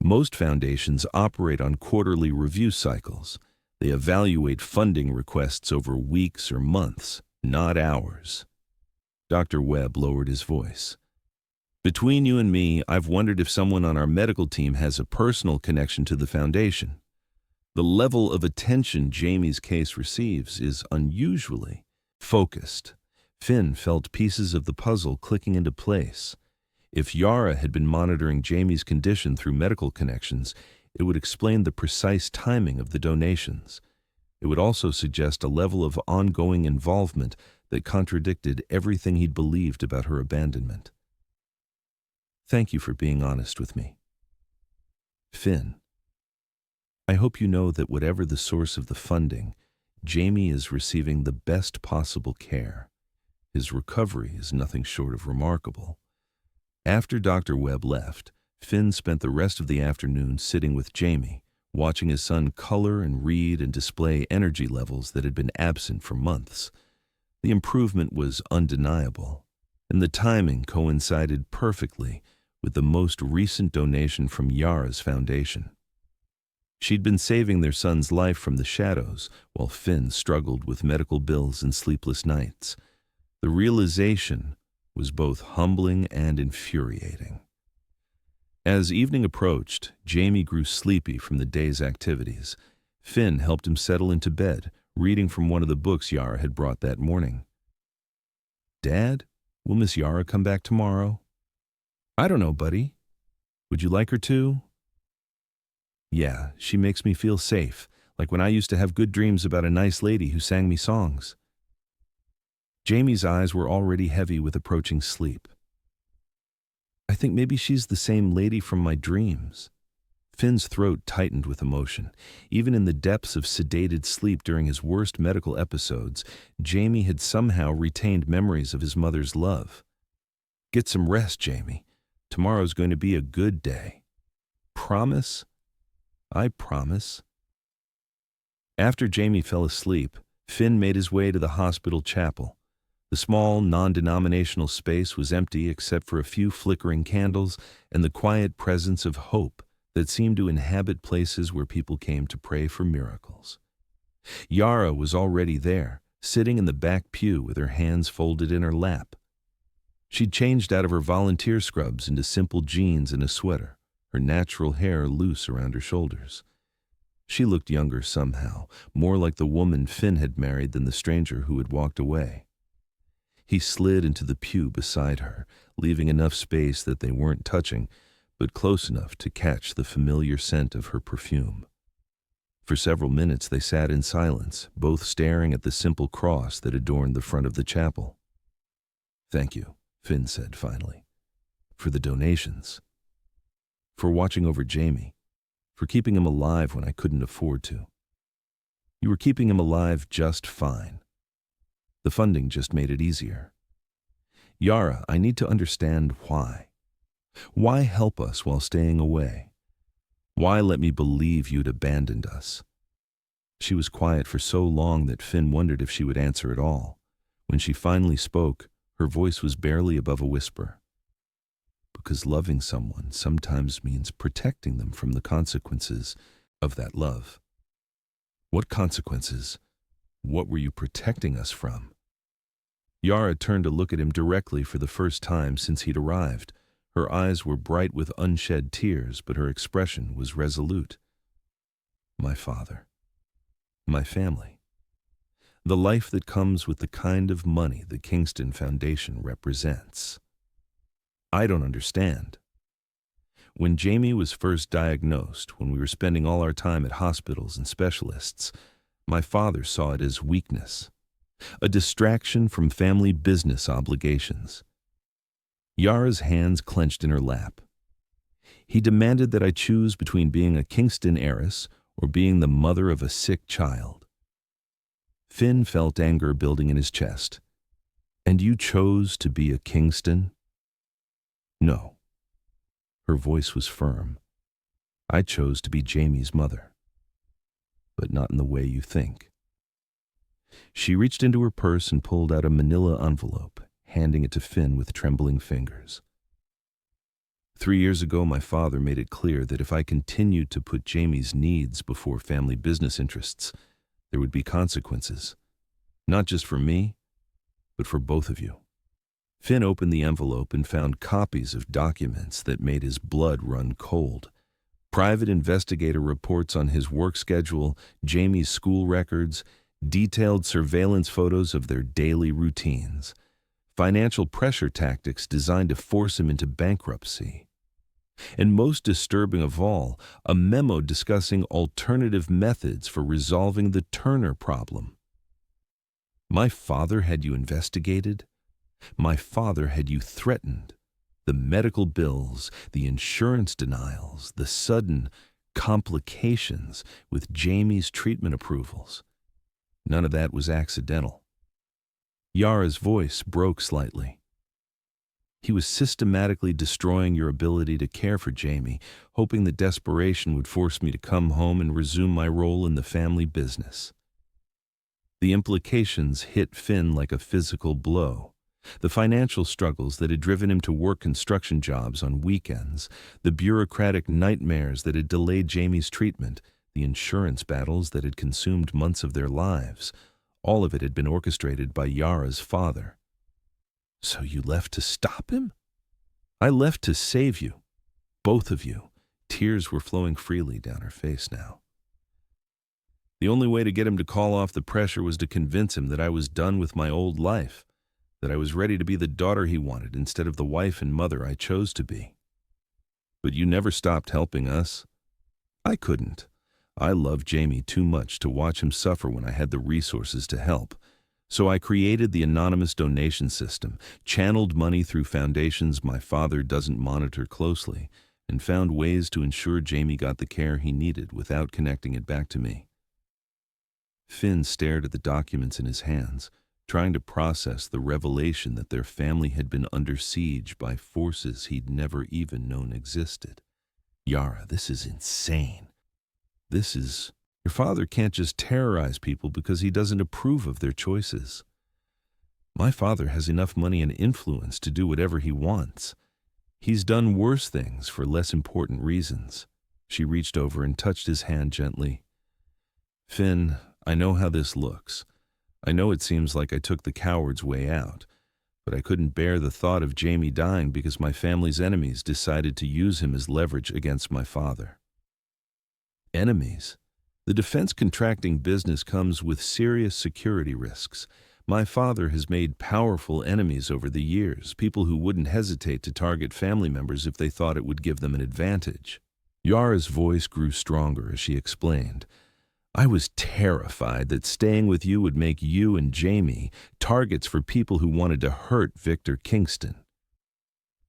Most foundations operate on quarterly review cycles. They evaluate funding requests over weeks or months, not hours. Dr. Webb lowered his voice. Between you and me, I've wondered if someone on our medical team has a personal connection to the foundation. The level of attention Jamie's case receives is unusually focused. Finn felt pieces of the puzzle clicking into place. If Yara had been monitoring Jamie's condition through medical connections, it would explain the precise timing of the donations. It would also suggest a level of ongoing involvement that contradicted everything he'd believed about her abandonment. Thank you for being honest with me. Finn, I hope you know that whatever the source of the funding, Jamie is receiving the best possible care. His recovery is nothing short of remarkable. After Dr. Webb left, Finn spent the rest of the afternoon sitting with Jamie, watching his son color and read and display energy levels that had been absent for months. The improvement was undeniable, and the timing coincided perfectly with the most recent donation from Yara's foundation. She'd been saving their son's life from the shadows while Finn struggled with medical bills and sleepless nights. The realization was both humbling and infuriating. As evening approached, Jamie grew sleepy from the day's activities. Finn helped him settle into bed, reading from one of the books Yara had brought that morning. Dad, will Miss Yara come back tomorrow? I don't know, buddy. Would you like her to? Yeah, she makes me feel safe, like when I used to have good dreams about a nice lady who sang me songs. Jamie's eyes were already heavy with approaching sleep. I think maybe she's the same lady from my dreams. Finn's throat tightened with emotion. Even in the depths of sedated sleep during his worst medical episodes, Jamie had somehow retained memories of his mother's love. Get some rest, Jamie. Tomorrow's going to be a good day. Promise? I promise. After Jamie fell asleep, Finn made his way to the hospital chapel. The small, non-denominational space was empty except for a few flickering candles and the quiet presence of hope that seemed to inhabit places where people came to pray for miracles. Yara was already there, sitting in the back pew with her hands folded in her lap. She'd changed out of her volunteer scrubs into simple jeans and a sweater, her natural hair loose around her shoulders. She looked younger somehow, more like the woman Finn had married than the stranger who had walked away. He slid into the pew beside her, leaving enough space that they weren't touching, but close enough to catch the familiar scent of her perfume. For several minutes they sat in silence, both staring at the simple cross that adorned the front of the chapel. Thank you, Finn said finally, for the donations, for watching over Jamie, for keeping him alive when I couldn't afford to. You were keeping him alive just fine. The funding just made it easier. Yara, I need to understand why. Why help us while staying away? Why let me believe you'd abandoned us? She was quiet for so long that Finn wondered if she would answer at all. When she finally spoke, her voice was barely above a whisper. Because loving someone sometimes means protecting them from the consequences of that love. What consequences? What were you protecting us from? Yara turned to look at him directly for the first time since he'd arrived. Her eyes were bright with unshed tears, but her expression was resolute. My father. My family. The life that comes with the kind of money the Kingston Foundation represents. I don't understand. When Jamie was first diagnosed, when we were spending all our time at hospitals and specialists, my father saw it as weakness, a distraction from family business obligations. Yara's hands clenched in her lap. He demanded that I choose between being a Kingston heiress or being the mother of a sick child. Finn felt anger building in his chest. "And you chose to be a Kingston?" "No." Her voice was firm. "I chose to be Jamie's mother. But not in the way you think." She reached into her purse and pulled out a manila envelope, handing it to Finn with trembling fingers. 3 years ago, my father made it clear that if I continued to put Jamie's needs before family business interests, there would be consequences, not just for me, but for both of you. Finn opened the envelope and found copies of documents that made his blood run cold. Private investigator reports on his work schedule, Jamie's school records, detailed surveillance photos of their daily routines, financial pressure tactics designed to force him into bankruptcy. And most disturbing of all, a memo discussing alternative methods for resolving the Turner problem. My father had you investigated. My father had you threatened. The medical bills, the insurance denials, the sudden complications with Jamie's treatment approvals. None of that was accidental. Yara's voice broke slightly. He was systematically destroying your ability to care for Jamie, hoping that desperation would force me to come home and resume my role in the family business. The implications hit Finn like a physical blow. The financial struggles that had driven him to work construction jobs on weekends, the bureaucratic nightmares that had delayed Jamie's treatment, the insurance battles that had consumed months of their lives, all of it had been orchestrated by Yara's father. "So you left to stop him?" "I left to save you. Both of you." Tears were flowing freely down her face now. "The only way to get him to call off the pressure was to convince him that I was done with my old life, that I was ready to be the daughter he wanted instead of the wife and mother I chose to be. But you never stopped helping us." "I couldn't. I loved Jamie too much to watch him suffer when I had the resources to help. So I created the anonymous donation system, channeled money through foundations my father doesn't monitor closely, and found ways to ensure Jamie got the care he needed without connecting it back to me." Finn stared at the documents in his hands, trying to process the revelation that their family had been under siege by forces he'd never even known existed. "Yara, this is insane. Your father can't just terrorize people because he doesn't approve of their choices. My father has enough money and influence to do whatever he wants. He's done worse things for less important reasons." She reached over and touched his hand gently. "Finn, I know how this looks. I know it seems like I took the coward's way out, but I couldn't bear the thought of Jamie dying because my family's enemies decided to use him as leverage against my father." "Enemies? The defense contracting business comes with serious security risks. My father has made powerful enemies over the years, people who wouldn't hesitate to target family members if they thought it would give them an advantage." Yara's voice grew stronger as she explained. "I was terrified that staying with you would make you and Jamie targets for people who wanted to hurt Victor Kingston.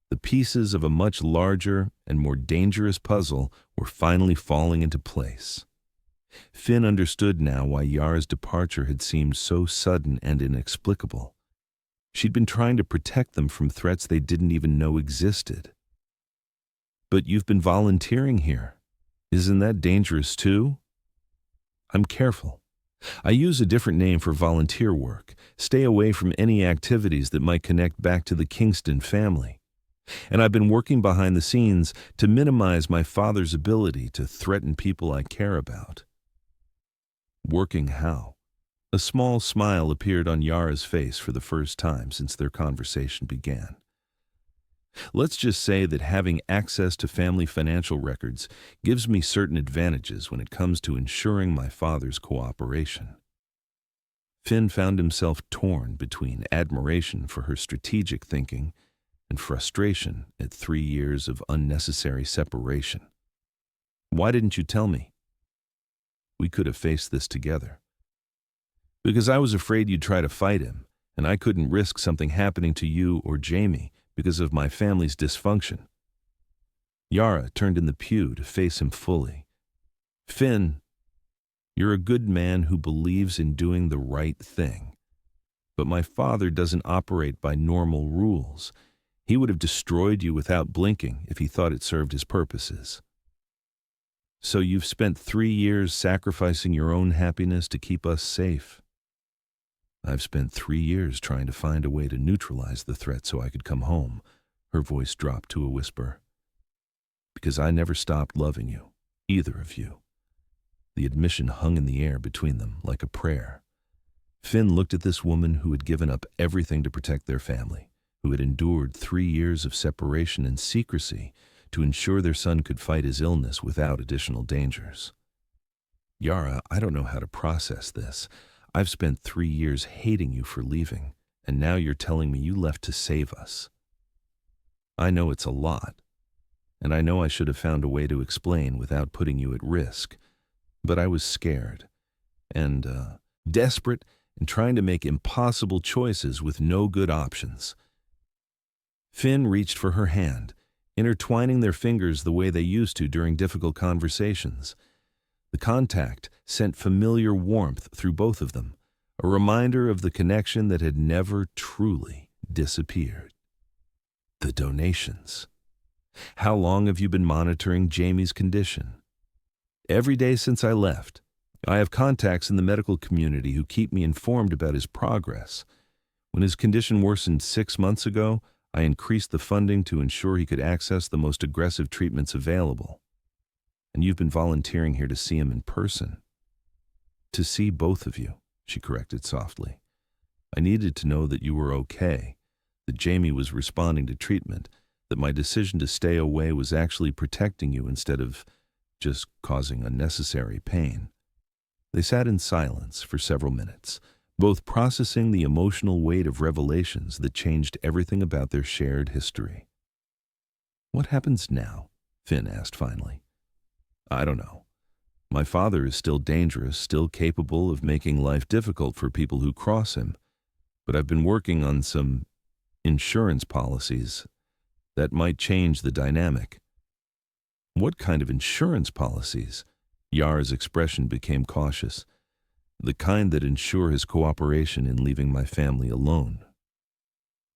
The pieces of a much larger and more dangerous puzzle were finally falling into place." Finn understood now why Yara's departure had seemed so sudden and inexplicable. She'd been trying to protect them from threats they didn't even know existed. "But you've been volunteering here. Isn't that dangerous too?" "I'm careful. I use a different name for volunteer work. Stay away from any activities that might connect back to the Kingston family. And I've been working behind the scenes to minimize my father's ability to threaten people I care about." "Working how?" A small smile appeared on Yara's face for the first time since their conversation began. "Let's just say that having access to family financial records gives me certain advantages when it comes to ensuring my father's cooperation." Finn found himself torn between admiration for her strategic thinking and frustration at 3 years of unnecessary separation. Why didn't you tell me? We could have faced this together. Because I was afraid you'd try to fight him, and I couldn't risk something happening to you or Jamie because of my family's dysfunction. Yara turned in the pew to face him fully. Finn, you're a good man who believes in doing the right thing. But my father doesn't operate by normal rules. He would have destroyed you without blinking if he thought it served his purposes. So you've spent 3 years sacrificing your own happiness to keep us safe. I've spent 3 years trying to find a way to neutralize the threat so I could come home. Her voice dropped to a whisper. Because I never stopped loving you, either of you. The admission hung in the air between them like a prayer. Finn looked at this woman who had given up everything to protect their family, who had endured 3 years of separation and secrecy to ensure their son could fight his illness without additional dangers. Yara, I don't know how to process this. I've spent 3 years hating you for leaving, and now you're telling me you left to save us. I know it's a lot, and I know I should have found a way to explain without putting you at risk, but I was scared and desperate and trying to make impossible choices with no good options. Finn reached for her hand, intertwining their fingers the way they used to during difficult conversations. The contact sent familiar warmth through both of them, a reminder of the connection that had never truly disappeared. The donations. How long have you been monitoring Jamie's condition? Every day since I left. I have contacts in the medical community who keep me informed about his progress. When his condition worsened 6 months ago, I increased the funding to ensure he could access the most aggressive treatments available. And you've been volunteering here to see him in person. To see both of you, she corrected softly. I needed to know that you were okay, that Jamie was responding to treatment, that my decision to stay away was actually protecting you instead of just causing unnecessary pain. They sat in silence for several minutes, both processing the emotional weight of revelations that changed everything about their shared history. What happens now? Finn asked finally. I don't know. My father is still dangerous, still capable of making life difficult for people who cross him, but I've been working on some insurance policies that might change the dynamic. What kind of insurance policies? Yara's expression became cautious. The kind that ensure his cooperation in leaving my family alone.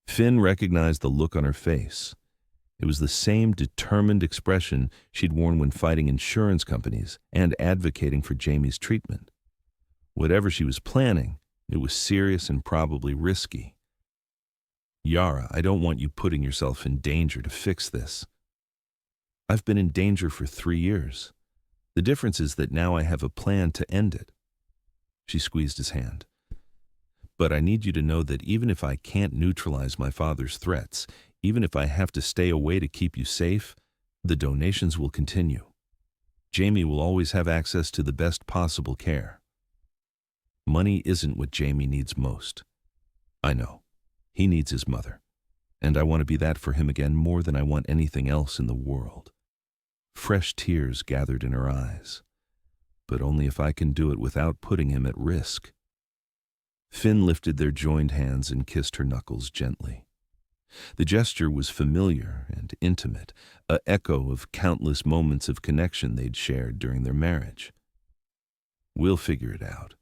Finn recognized the look on her face. It was the same determined expression she'd worn when fighting insurance companies and advocating for Jamie's treatment. Whatever she was planning, it was serious and probably risky. Yara, I don't want you putting yourself in danger to fix this. I've been in danger for 3 years. The difference is that now I have a plan to end it. She squeezed his hand. But I need you to know that even if I can't neutralize my father's threats, even if I have to stay away to keep you safe, the donations will continue. Jamie will always have access to the best possible care. Money isn't what Jamie needs most. I know. He needs his mother. And I want to be that for him again more than I want anything else in the world. Fresh tears gathered in her eyes. But only if I can do it without putting him at risk. Finn lifted their joined hands and kissed her knuckles gently. The gesture was familiar and intimate, an echo of countless moments of connection they'd shared during their marriage. We'll figure it out.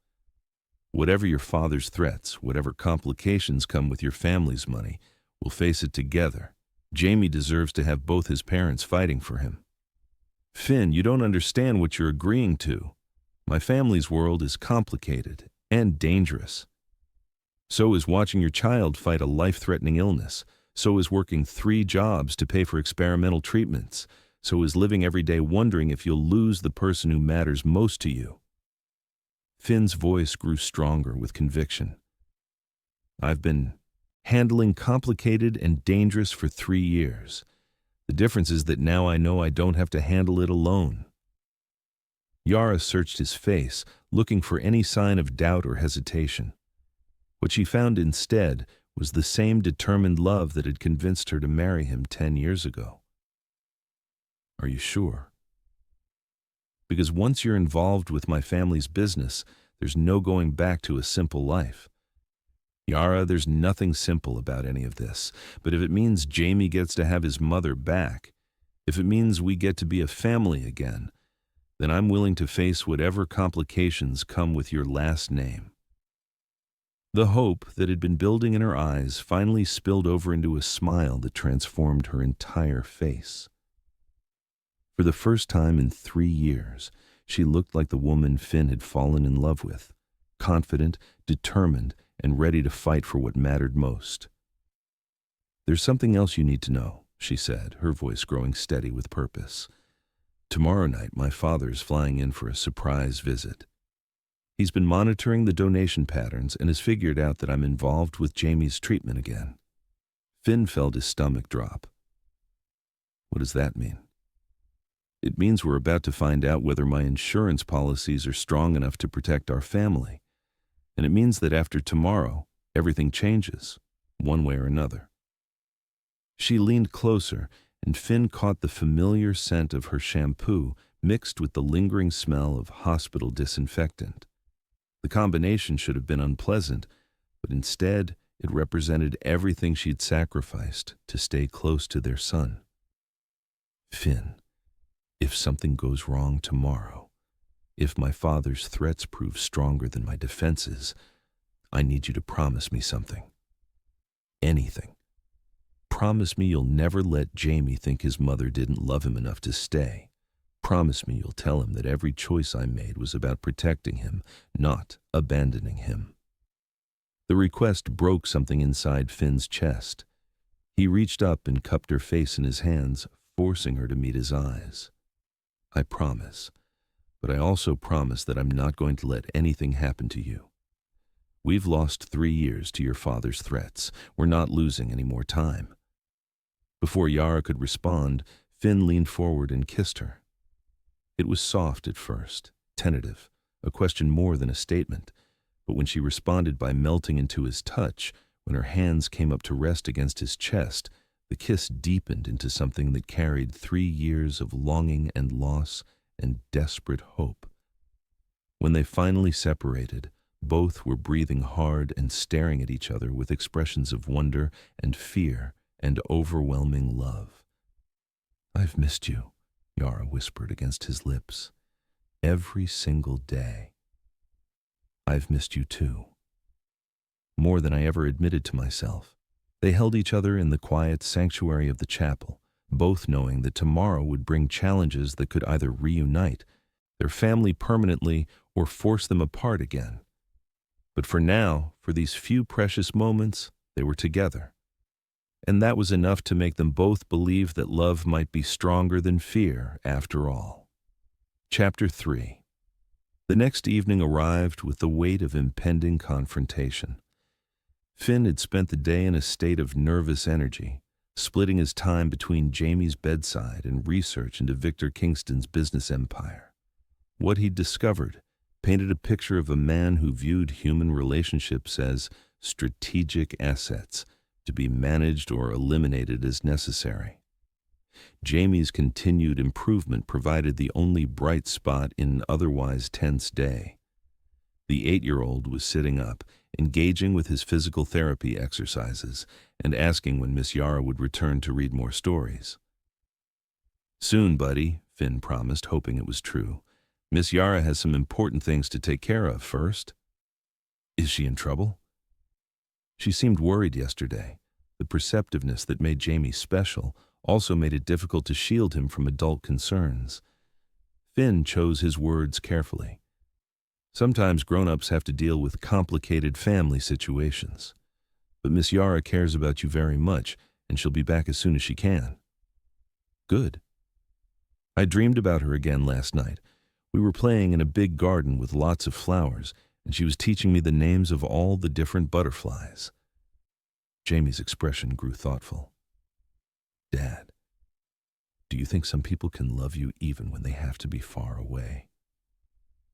Whatever your father's threats, whatever complications come with your family's money, we'll face it together. Jamie deserves to have both his parents fighting for him. Finn, you don't understand what you're agreeing to. My family's world is complicated and dangerous. So is watching your child fight a life-threatening illness. So is working 3 jobs to pay for experimental treatments. So is living every day wondering if you'll lose the person who matters most to you. Finn's voice grew stronger with conviction. I've been handling complicated and dangerous for 3 years. The difference is that now I know I don't have to handle it alone. Yara searched his face, looking for any sign of doubt or hesitation. What she found instead was the same determined love that had convinced her to marry him 10 years ago. Are you sure? Because once you're involved with my family's business, there's no going back to a simple life. Yara, there's nothing simple about any of this, but if it means Jamie gets to have his mother back, if it means we get to be a family again, then I'm willing to face whatever complications come with your last name. The hope that had been building in her eyes finally spilled over into a smile that transformed her entire face. For the first time in 3 years, she looked like the woman Finn had fallen in love with, confident, determined, and ready to fight for what mattered most. "There's something else you need to know," she said, her voice growing steady with purpose. "Tomorrow night, my father's flying in for a surprise visit. He's been monitoring the donation patterns and has figured out that I'm involved with Jamie's treatment again." Finn felt his stomach drop. "What does that mean?" "It means we're about to find out whether my insurance policies are strong enough to protect our family. And it means that after tomorrow, everything changes, one way or another." She leaned closer, and Finn caught the familiar scent of her shampoo mixed with the lingering smell of hospital disinfectant. The combination should have been unpleasant, but instead it represented everything she'd sacrificed to stay close to their son. "Finn, if something goes wrong tomorrow, if my father's threats prove stronger than my defenses, I need you to promise me something. Anything. Promise me you'll never let Jamie think his mother didn't love him enough to stay. Promise me you'll tell him that every choice I made was about protecting him, not abandoning him." The request broke something inside Finn's chest. He reached up and cupped her face in his hands, forcing her to meet his eyes. "I promise. But I also promise that I'm not going to let anything happen to you. We've lost 3 years to your father's threats. We're not losing any more time." Before Yara could respond, Finn leaned forward and kissed her. It was soft at first, tentative, a question more than a statement, but when she responded by melting into his touch, when her hands came up to rest against his chest, the kiss deepened into something that carried 3 years of longing and loss and desperate hope. When they finally separated, both were breathing hard and staring at each other with expressions of wonder and fear and overwhelming love. "I've missed you," Yara whispered against his lips. "Every single day. I've missed you too. More than I ever admitted to myself." They held each other in the quiet sanctuary of the chapel, both knowing that tomorrow would bring challenges that could either reunite their family permanently or force them apart again. But for now, for these few precious moments, they were together. And that was enough to make them both believe that love might be stronger than fear after all. Chapter 3. The next evening arrived with the weight of impending confrontation. Finn had spent the day in a state of nervous energy, splitting his time between Jamie's bedside and research into Victor Kingston's business empire. What he'd discovered painted a picture of a man who viewed human relationships as strategic assets to be managed or eliminated as necessary. Jamie's continued improvement provided the only bright spot in an otherwise tense day. The 8-year-old was sitting up, engaging with his physical therapy exercises, and asking when Miss Yara would return to read more stories. "Soon, buddy," Finn promised, hoping it was true. "Miss Yara has some important things to take care of first." "Is she in trouble?" She seemed worried yesterday. The perceptiveness that made Jamie special also made it difficult to shield him from adult concerns. Finn chose his words carefully. Sometimes grown-ups have to deal with complicated family situations. But Miss Yara cares about you very much, and she'll be back as soon as she can. Good. I dreamed about her again last night. We were playing in a big garden with lots of flowers, and she was teaching me the names of all the different butterflies. Jamie's expression grew thoughtful. "Dad, do you think some people can love you even when they have to be far away?"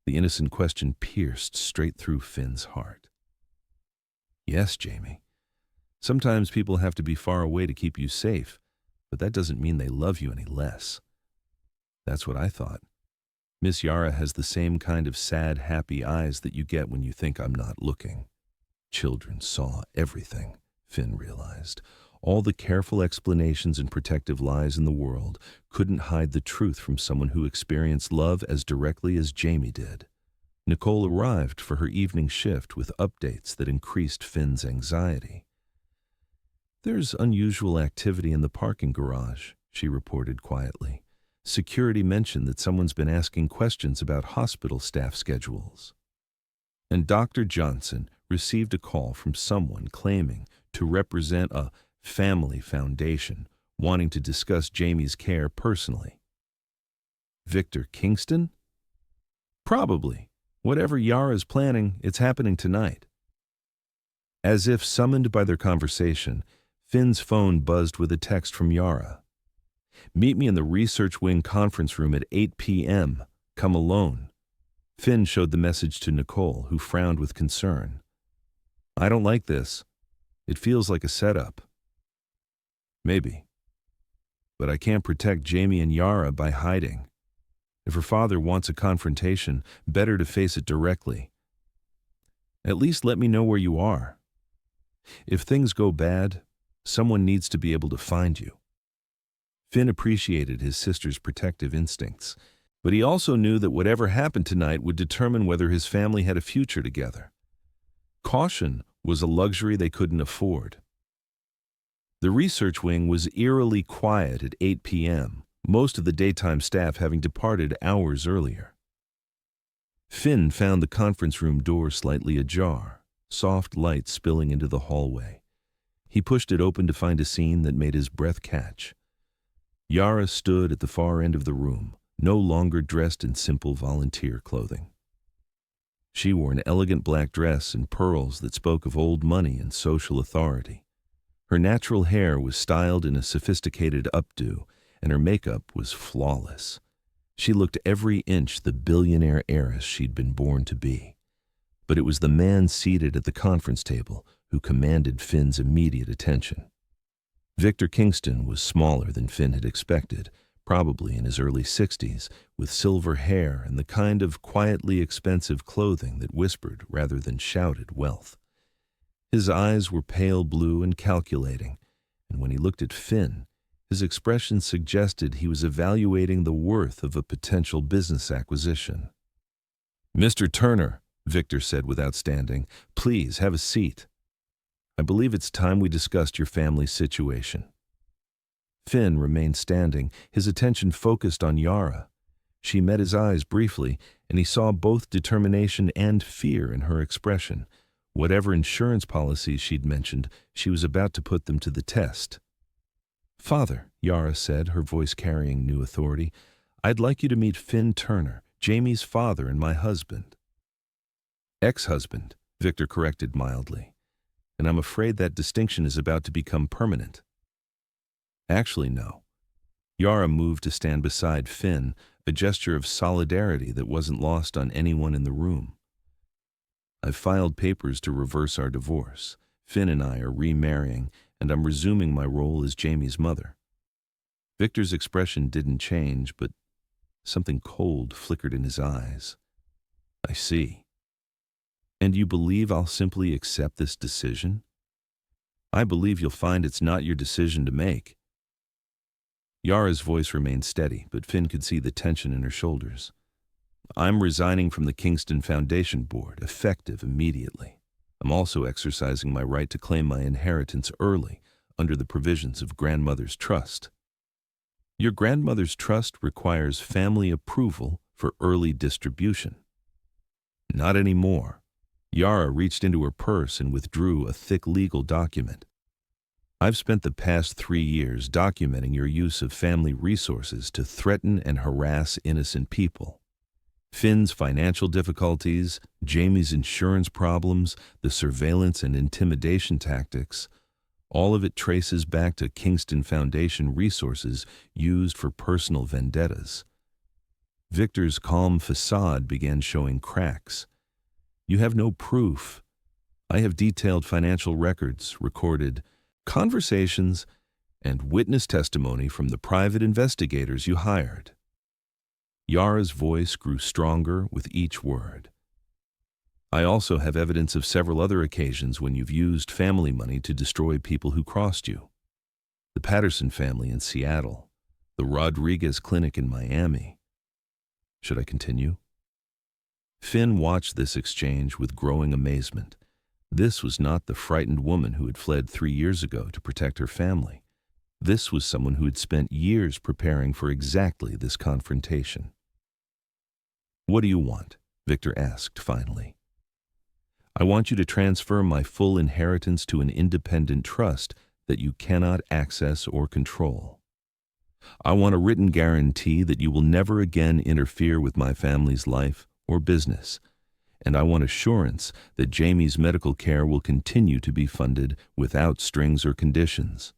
The innocent question pierced straight through Finn's heart. "Yes, Jamie. Sometimes people have to be far away to keep you safe, but that doesn't mean they love you any less. That's what I thought. Miss Yara has the same kind of sad, happy eyes that you get when you think I'm not looking. Children saw everything, Finn realized. All the careful explanations and protective lies in the world couldn't hide the truth from someone who experienced love as directly as Jamie did. Nicole arrived for her evening shift with updates that increased Finn's anxiety. "There's unusual activity in the parking garage," she reported quietly. "Security mentioned that someone's been asking questions about hospital staff schedules." And Dr. Johnson received a call from someone claiming to represent a family foundation, wanting to discuss Jamie's care personally. Victor Kingston? Probably. Whatever Yara's planning, it's happening tonight. As if summoned by their conversation, Finn's phone buzzed with a text from Yara. "Meet me in the research wing conference room at 8 p.m. Come alone." Finn showed the message to Nicole, who frowned with concern. "I don't like this. It feels like a setup." "Maybe. But I can't protect Jamie and Yara by hiding. If her father wants a confrontation, better to face it directly. At least let me know where you are. If things go bad, someone needs to be able to find you." Finn appreciated his sister's protective instincts, but he also knew that whatever happened tonight would determine whether his family had a future together. Caution was a luxury they couldn't afford. The research wing was eerily quiet at 8 p.m., most of the daytime staff having departed hours earlier. Finn found the conference room door slightly ajar, soft light spilling into the hallway. He pushed it open to find a scene that made his breath catch. Yara stood at the far end of the room, no longer dressed in simple volunteer clothing. She wore an elegant black dress and pearls that spoke of old money and social authority. Her natural hair was styled in a sophisticated updo, and her makeup was flawless. She looked every inch the billionaire heiress she'd been born to be. But it was the man seated at the conference table who commanded Finn's immediate attention. Victor Kingston was smaller than Finn had expected, probably in his early 60s, with silver hair and the kind of quietly expensive clothing that whispered rather than shouted wealth. His eyes were pale blue and calculating, and when he looked at Finn, his expression suggested he was evaluating the worth of a potential business acquisition. "Mr. Turner," Victor said without standing, "please have a seat. I believe it's time we discussed your family situation." Finn remained standing, his attention focused on Yara. She met his eyes briefly, and he saw both determination and fear in her expression. Whatever insurance policies she'd mentioned, she was about to put them to the test. "Father," Yara said, her voice carrying new authority, "I'd like you to meet Finn Turner, Jamie's father and my husband." "Ex-husband," Victor corrected mildly. "And I'm afraid that distinction is about to become permanent." "Actually, no." Yara moved to stand beside Finn, a gesture of solidarity that wasn't lost on anyone in the room. "I've filed papers to reverse our divorce. Finn and I are remarrying, and I'm resuming my role as Jamie's mother." Victor's expression didn't change, but something cold flickered in his eyes. "I see. And you believe I'll simply accept this decision?" "I believe you'll find it's not your decision to make." Yara's voice remained steady, but Finn could see the tension in her shoulders. "I'm resigning from the Kingston Foundation Board, effective immediately. I'm also exercising my right to claim my inheritance early, under the provisions of grandmother's trust." "Your grandmother's trust requires family approval for early distribution." "Not anymore." Yara reached into her purse and withdrew a thick legal document. "I've spent the past 3 years documenting your use of family resources to threaten and harass innocent people. Finn's financial difficulties, Jamie's insurance problems, the surveillance and intimidation tactics, all of it traces back to Kingston Foundation resources used for personal vendettas." Victor's calm facade began showing cracks. "You have no proof. I have detailed financial records, recorded conversations, and witness testimony from the private investigators you hired. Yara's voice grew stronger with each word. I also have evidence of several other occasions when you've used family money to destroy people who crossed you. The Patterson family in Seattle, the Rodriguez Clinic in Miami. Should I continue? Finn watched this exchange with growing amazement. This was not the frightened woman who had fled 3 years ago to protect her family. This was someone who had spent years preparing for exactly this confrontation. "What do you want?" Victor asked finally. "I want you to transfer my full inheritance to an independent trust that you cannot access or control. I want a written guarantee that you will never again interfere with my family's life or business. And I want assurance that Jamie's medical care will continue to be funded without strings or conditions.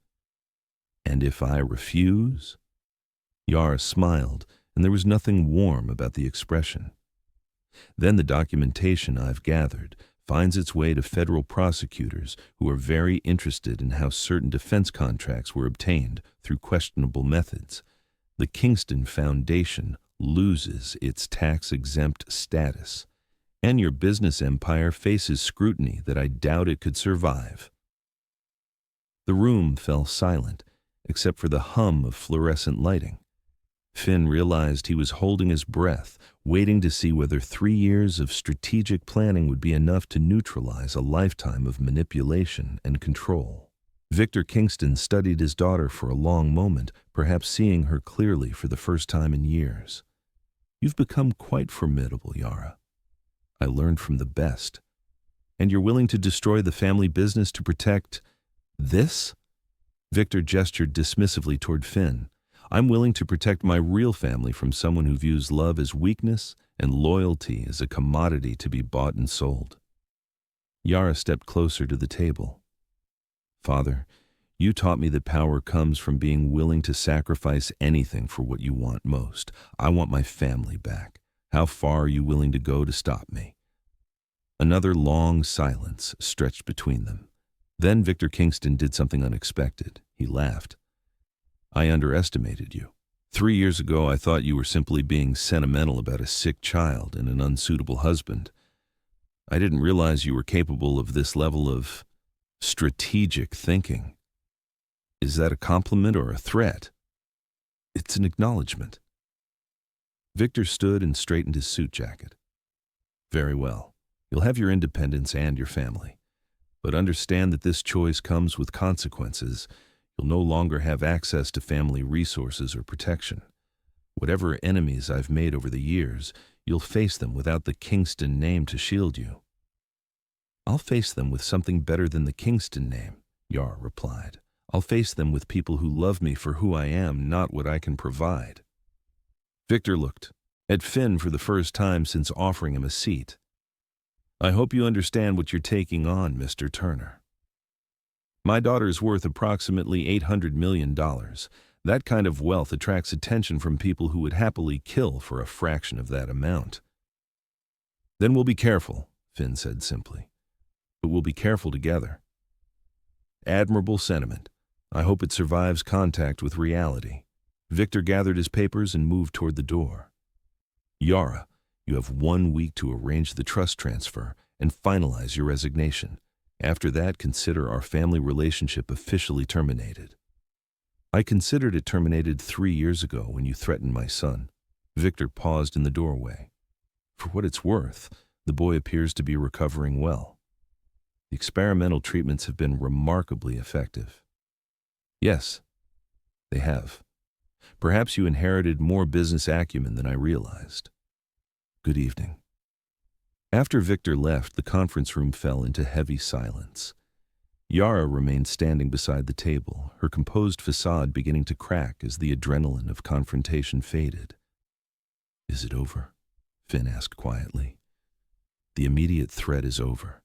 And if I refuse?" Yara smiled, and there was nothing warm about the expression. "Then the documentation I've gathered finds its way to federal prosecutors who are very interested in how certain defense contracts were obtained through questionable methods. The Kingston Foundation loses its tax-exempt status, and your business empire faces scrutiny that I doubt it could survive." The room fell silent, except for the hum of fluorescent lighting. Finn realized he was holding his breath, waiting to see whether 3 years of strategic planning would be enough to neutralize a lifetime of manipulation and control. Victor Kingston studied his daughter for a long moment, perhaps seeing her clearly for the first time in years. "You've become quite formidable, Yara. I learned from the best. And you're willing to destroy the family business to protect this?" Victor gestured dismissively toward Finn. "I'm willing to protect my real family from someone who views love as weakness and loyalty as a commodity to be bought and sold." Yara stepped closer to the table. "Father, you taught me that power comes from being willing to sacrifice anything for what you want most. I want my family back. How far are you willing to go to stop me?" Another long silence stretched between them. Then Victor Kingston did something unexpected. He laughed. "I underestimated you. 3 years ago I thought you were simply being sentimental about a sick child and an unsuitable husband. I didn't realize you were capable of this level of strategic thinking. Is that a compliment or a threat?" "It's an acknowledgement." Victor stood and straightened his suit jacket. "Very well. You'll have your independence and your family. But understand that this choice comes with consequences. You'll no longer have access to family resources or protection. Whatever enemies I've made over the years, you'll face them without the Kingston name to shield you." "I'll face them with something better than the Kingston name," Yara replied. "I'll face them with people who love me for who I am, not what I can provide." Victor looked at Finn for the first time since offering him a seat. "I hope you understand what you're taking on, Mr. Turner. My daughter's worth approximately $800 million. That kind of wealth attracts attention from people who would happily kill for a fraction of that amount." "Then we'll be careful," Finn said simply. "But we'll be careful together." "Admirable sentiment. I hope it survives contact with reality." Victor gathered his papers and moved toward the door. "Yara, you have 1 week to arrange the trust transfer and finalize your resignation. After that, consider our family relationship officially terminated." "I considered it terminated 3 years ago when you threatened my son." Victor paused in the doorway. "For what it's worth, the boy appears to be recovering well. The experimental treatments have been remarkably effective." "Yes, they have. Perhaps you inherited more business acumen than I realized. Good evening." After Victor left, the conference room fell into heavy silence. Yara remained standing beside the table, her composed facade beginning to crack as the adrenaline of confrontation faded. "Is it over?" Finn asked quietly. "The immediate threat is over,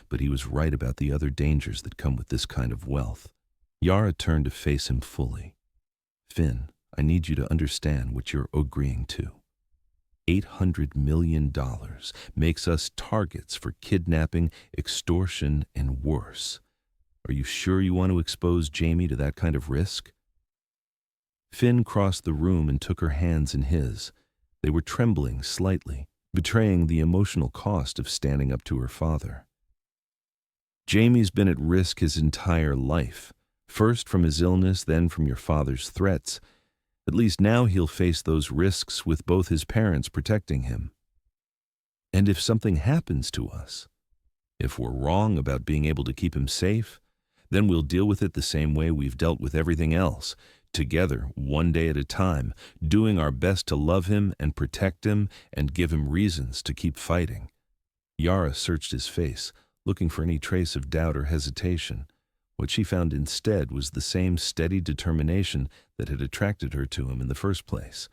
but he was right about the other dangers that come with this kind of wealth." Yara turned to face him fully. "Finn, I need you to understand what you're agreeing to. $800 million makes us targets for kidnapping, extortion, and worse. Are you sure you want to expose Jamie to that kind of risk? Finn crossed the room and took her hands in his. They were trembling slightly, betraying the emotional cost of standing up to her father. Jamie's been at risk his entire life, first from his illness, then from your father's threats. At least now he'll face those risks with both his parents protecting him. And if something happens to us, if we're wrong about being able to keep him safe, then we'll deal with it the same way we've dealt with everything else, together, one day at a time, doing our best to love him and protect him and give him reasons to keep fighting. Yara searched his face, looking for any trace of doubt or hesitation. What she found instead was the same steady determination that had attracted her to him in the first place.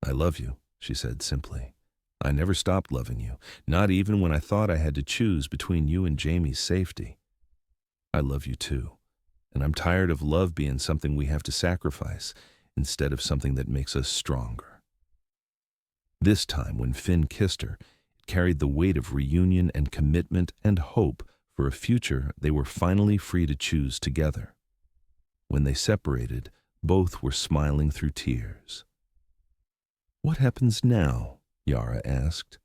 "I love you," she said simply. "I never stopped loving you, not even when I thought I had to choose between you and Jamie's safety. I love you too, and I'm tired of love being something we have to sacrifice instead of something that makes us stronger." This time, when Finn kissed her, it carried the weight of reunion and commitment and hope for a future they were finally free to choose together. When they separated, both were smiling through tears. "What happens now?" Yara asked.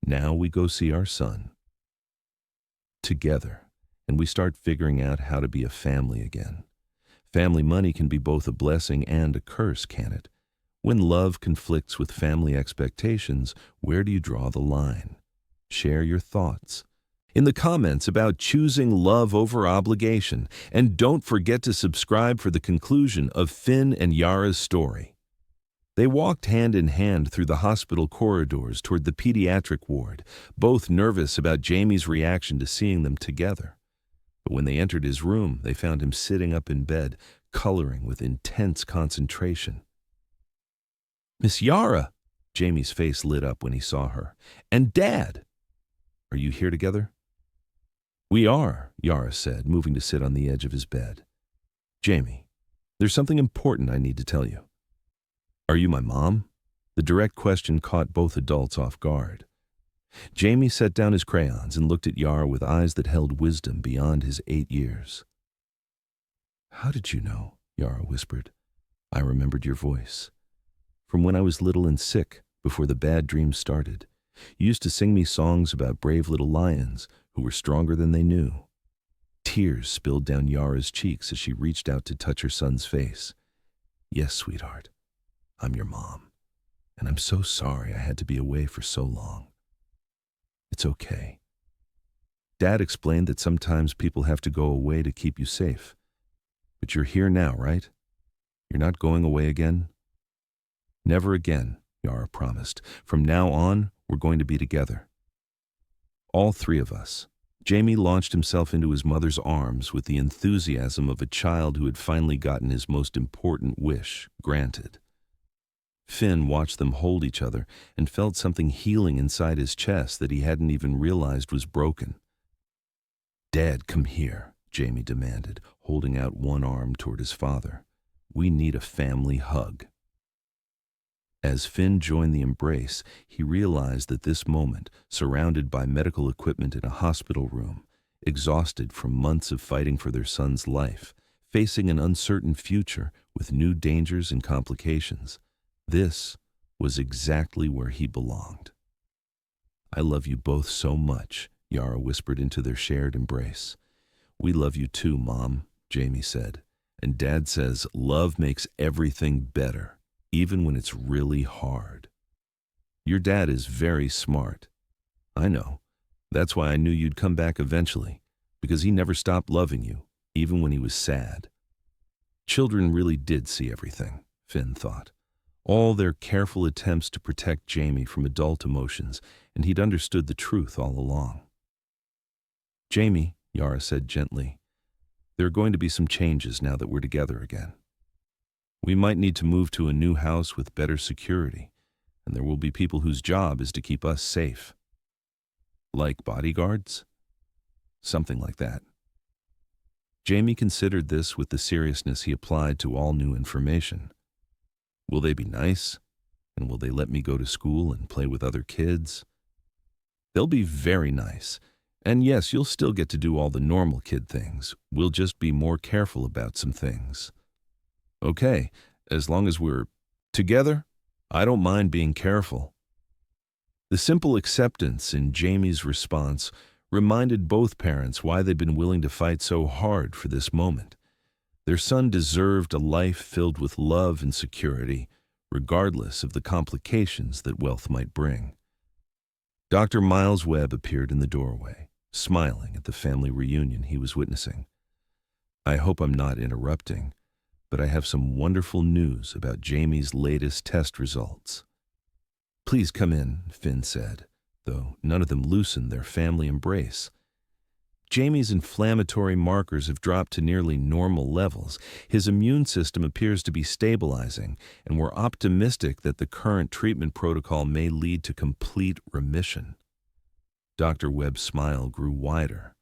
"Now we go see our son. Together, and we start figuring out how to be a family again. Family money can be both a blessing and a curse, can it? When love conflicts with family expectations, where do you draw the line? Share your thoughts in the comments about choosing love over obligation, and don't forget to subscribe for the conclusion of Finn and Yara's story. They walked hand in hand through the hospital corridors toward the pediatric ward, both nervous about Jamie's reaction to seeing them together. But when they entered his room, they found him sitting up in bed, coloring with intense concentration. "Miss Yara!" Jamie's face lit up when he saw her. "And Dad! Are you here together?" "We are," Yara said, moving to sit on the edge of his bed. "Jamie, there's something important I need to tell you." "Are you my mom?" The direct question caught both adults off guard. Jamie set down his crayons and looked at Yara with eyes that held wisdom beyond his 8 years. "How did you know?" Yara whispered. "I remembered your voice. From when I was little and sick, before the bad dreams started. You used to sing me songs about brave little lions who were stronger than they knew." Tears spilled down Yara's cheeks as she reached out to touch her son's face. "Yes, sweetheart, I'm your mom, and I'm so sorry I had to be away for so long." "It's okay. Dad explained that sometimes people have to go away to keep you safe. But you're here now, right? You're not going away again?" "Never again," Yara promised. "From now on, we're going to be together. All three of us." Jamie launched himself into his mother's arms with the enthusiasm of a child who had finally gotten his most important wish granted. Finn watched them hold each other and felt something healing inside his chest that he hadn't even realized was broken. "Dad, come here," Jamie demanded, holding out one arm toward his father. "We need a family hug." As Finn joined the embrace, he realized that this moment, surrounded by medical equipment in a hospital room, exhausted from months of fighting for their son's life, facing an uncertain future with new dangers and complications, this was exactly where he belonged. "I love you both so much," Yara whispered into their shared embrace. "We love you too, Mom," Jamie said. "And Dad says love makes everything better, even when it's really hard. Your dad is very smart." "I know. That's why I knew you'd come back eventually, because he never stopped loving you, even when he was sad." Children really did see everything, Finn thought. All their careful attempts to protect Jamie from adult emotions, and he'd understood the truth all along. "Jamie," Yara said gently, "there are going to be some changes now that we're together again. We might need to move to a new house with better security, and there will be people whose job is to keep us safe." "Like bodyguards?" "Something like that." Jamie considered this with the seriousness he applied to all new information. "Will they be nice?" And will they let me go to school and play with other kids? They'll be very nice. And yes, you'll still get to do all the normal kid things. We'll just be more careful about some things. Okay, as long as we're together, I don't mind being careful. The simple acceptance in Jamie's response reminded both parents why they'd been willing to fight so hard for this moment. Their son deserved a life filled with love and security, regardless of the complications that wealth might bring. Dr. Miles Webb appeared in the doorway, smiling at the family reunion he was witnessing. I hope I'm not interrupting, but I have some wonderful news about Jamie's latest test results. Please come in, Finn said, though none of them loosened their family embrace. Jamie's inflammatory markers have dropped to nearly normal levels. His immune system appears to be stabilizing, and we're optimistic that the current treatment protocol may lead to complete remission. Dr. Webb's smile grew wider.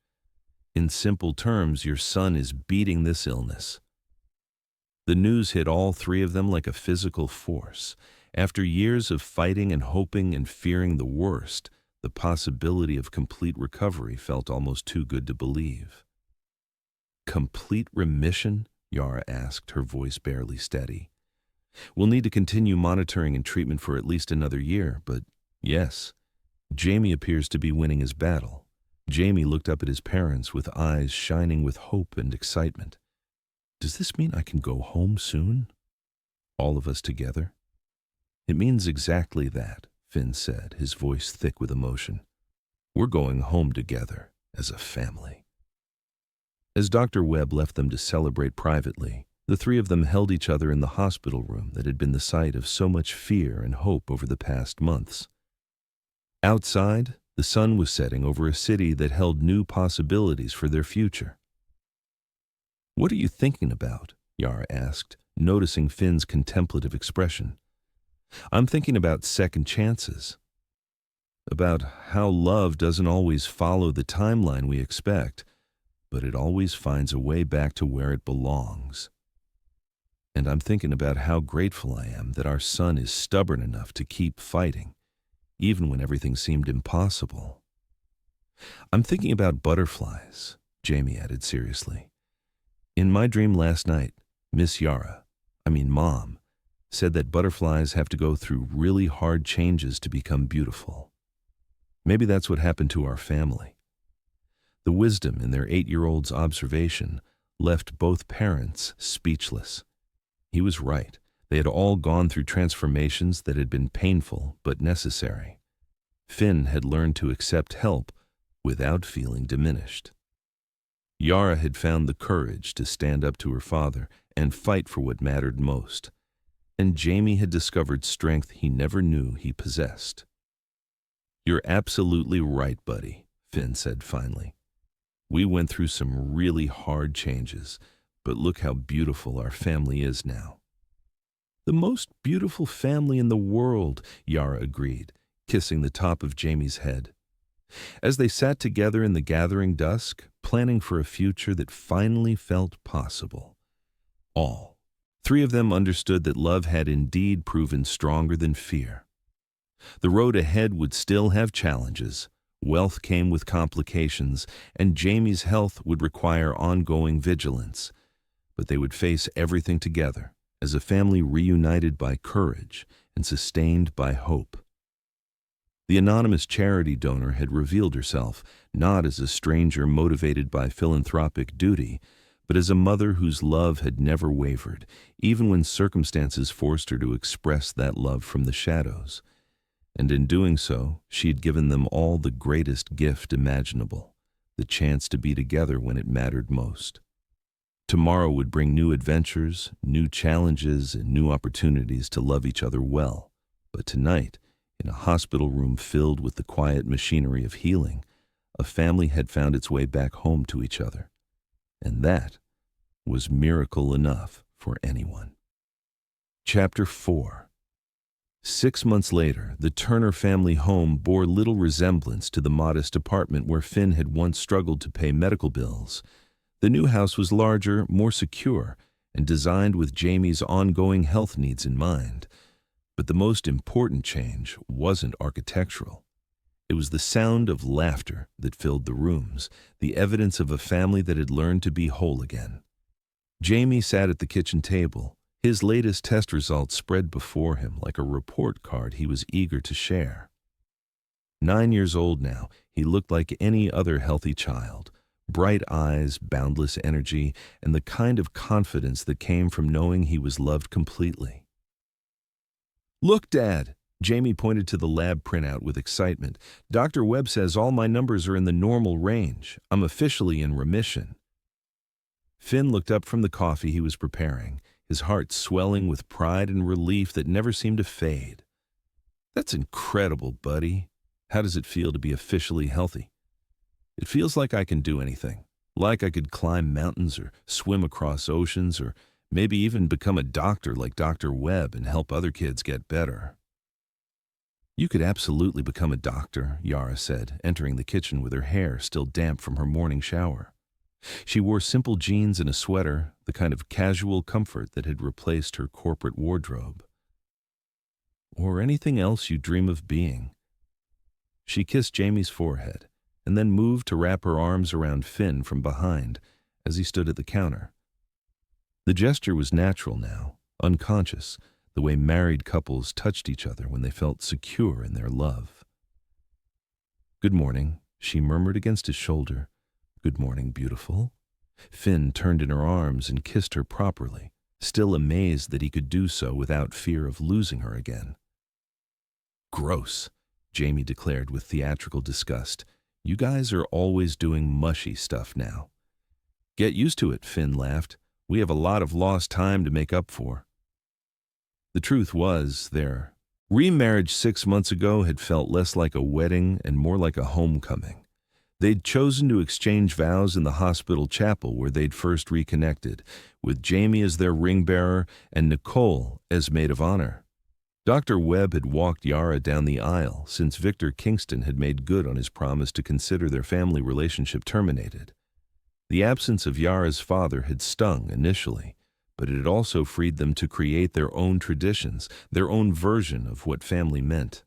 In simple terms, your son is beating this illness. The news hit all three of them like a physical force. After years of fighting and hoping and fearing the worst, the possibility of complete recovery felt almost too good to believe. Complete remission? Yara asked, her voice barely steady. We'll need to continue monitoring and treatment for at least another year, but yes, Jamie appears to be winning his battle. Jamie looked up at his parents with eyes shining with hope and excitement. Does this mean I can go home soon? All of us together? It means exactly that, Finn said, his voice thick with emotion. We're going home together, as a family. As Dr. Webb left them to celebrate privately, the three of them held each other in the hospital room that had been the site of so much fear and hope over the past months. Outside, the sun was setting over a city that held new possibilities for their future. What are you thinking about? Yara asked, noticing Finn's contemplative expression. I'm thinking about second chances. About how love doesn't always follow the timeline we expect, but it always finds a way back to where it belongs. And I'm thinking about how grateful I am that our son is stubborn enough to keep fighting, even when everything seemed impossible. I'm thinking about butterflies, Jamie added seriously. In my dream last night, Mom, said that butterflies have to go through really hard changes to become beautiful. Maybe that's what happened to our family. The wisdom in their 8-year-old's observation left both parents speechless. He was right. They had all gone through transformations that had been painful but necessary. Finn had learned to accept help without feeling diminished. Yara had found the courage to stand up to her father and fight for what mattered most. And Jamie had discovered strength he never knew he possessed. You're absolutely right, buddy, Finn said finally. We went through some really hard changes, but look how beautiful our family is now. The most beautiful family in the world, Yara agreed, kissing the top of Jamie's head. As they sat together in the gathering dusk, planning for a future that finally felt possible. All three of them understood that love had indeed proven stronger than fear. The road ahead would still have challenges, wealth came with complications, and Jamie's health would require ongoing vigilance. But they would face everything together, as a family reunited by courage and sustained by hope. The anonymous charity donor had revealed herself not as a stranger motivated by philanthropic duty, but as a mother whose love had never wavered, even when circumstances forced her to express that love from the shadows. And in doing so, she had given them all the greatest gift imaginable, the chance to be together when it mattered most. Tomorrow would bring new adventures, new challenges, and new opportunities to love each other well. But tonight, in a hospital room filled with the quiet machinery of healing, a family had found its way back home to each other. And that was miracle enough for anyone. Chapter 4. 6 months later, the Turner family home bore little resemblance to the modest apartment where Finn had once struggled to pay medical bills. The new house was larger, more secure, and designed with Jamie's ongoing health needs in mind. But the most important change wasn't architectural. It was the sound of laughter that filled the rooms, the evidence of a family that had learned to be whole again. Jamie sat at the kitchen table, his latest test results spread before him like a report card he was eager to share. 9 years old now, he looked like any other healthy child. Bright eyes, boundless energy, and the kind of confidence that came from knowing he was loved completely. "Look, Dad," Jamie pointed to the lab printout with excitement. "Dr. Webb says all my numbers are in the normal range. I'm officially in remission." Finn looked up from the coffee he was preparing, his heart swelling with pride and relief that never seemed to fade. "That's incredible, buddy. How does it feel to be officially healthy?" "It feels like I can do anything, like I could climb mountains or swim across oceans or maybe even become a doctor like Dr. Webb and help other kids get better." "You could absolutely become a doctor," Yara said, entering the kitchen with her hair still damp from her morning shower. She wore simple jeans and a sweater, the kind of casual comfort that had replaced her corporate wardrobe. "Or anything else you dream of being." She kissed Jamie's forehead and then moved to wrap her arms around Finn from behind as he stood at the counter. The gesture was natural now, unconscious, the way married couples touched each other when they felt secure in their love. "Good morning," she murmured against his shoulder. "Good morning, beautiful." Finn turned in her arms and kissed her properly, still amazed that he could do so without fear of losing her again. "Gross," Jamie declared with theatrical disgust. "You guys are always doing mushy stuff now." "Get used to it," Finn laughed. "We have a lot of lost time to make up for." The truth was, their remarriage 6 months ago had felt less like a wedding and more like a homecoming. They'd chosen to exchange vows in the hospital chapel where they'd first reconnected, with Jamie as their ring bearer and Nicole as maid of honor. Dr. Webb had walked Yara down the aisle since Victor Kingston had made good on his promise to consider their family relationship terminated. The absence of Yara's father had stung initially, but it had also freed them to create their own traditions, their own version of what family meant.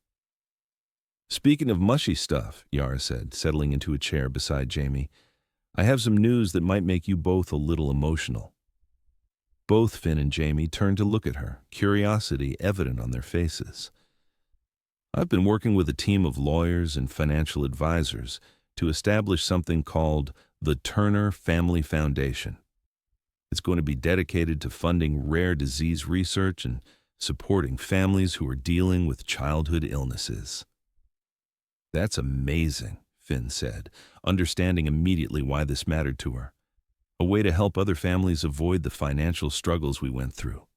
"Speaking of mushy stuff," Yara said, settling into a chair beside Jamie, "I have some news that might make you both a little emotional." Both Finn and Jamie turned to look at her, curiosity evident on their faces. "I've been working with a team of lawyers and financial advisors to establish something called the Turner Family Foundation. It's going to be dedicated to funding rare disease research and supporting families who are dealing with childhood illnesses." "That's amazing," Finn said, understanding immediately why this mattered to her. "A way to help other families avoid the financial struggles we went through."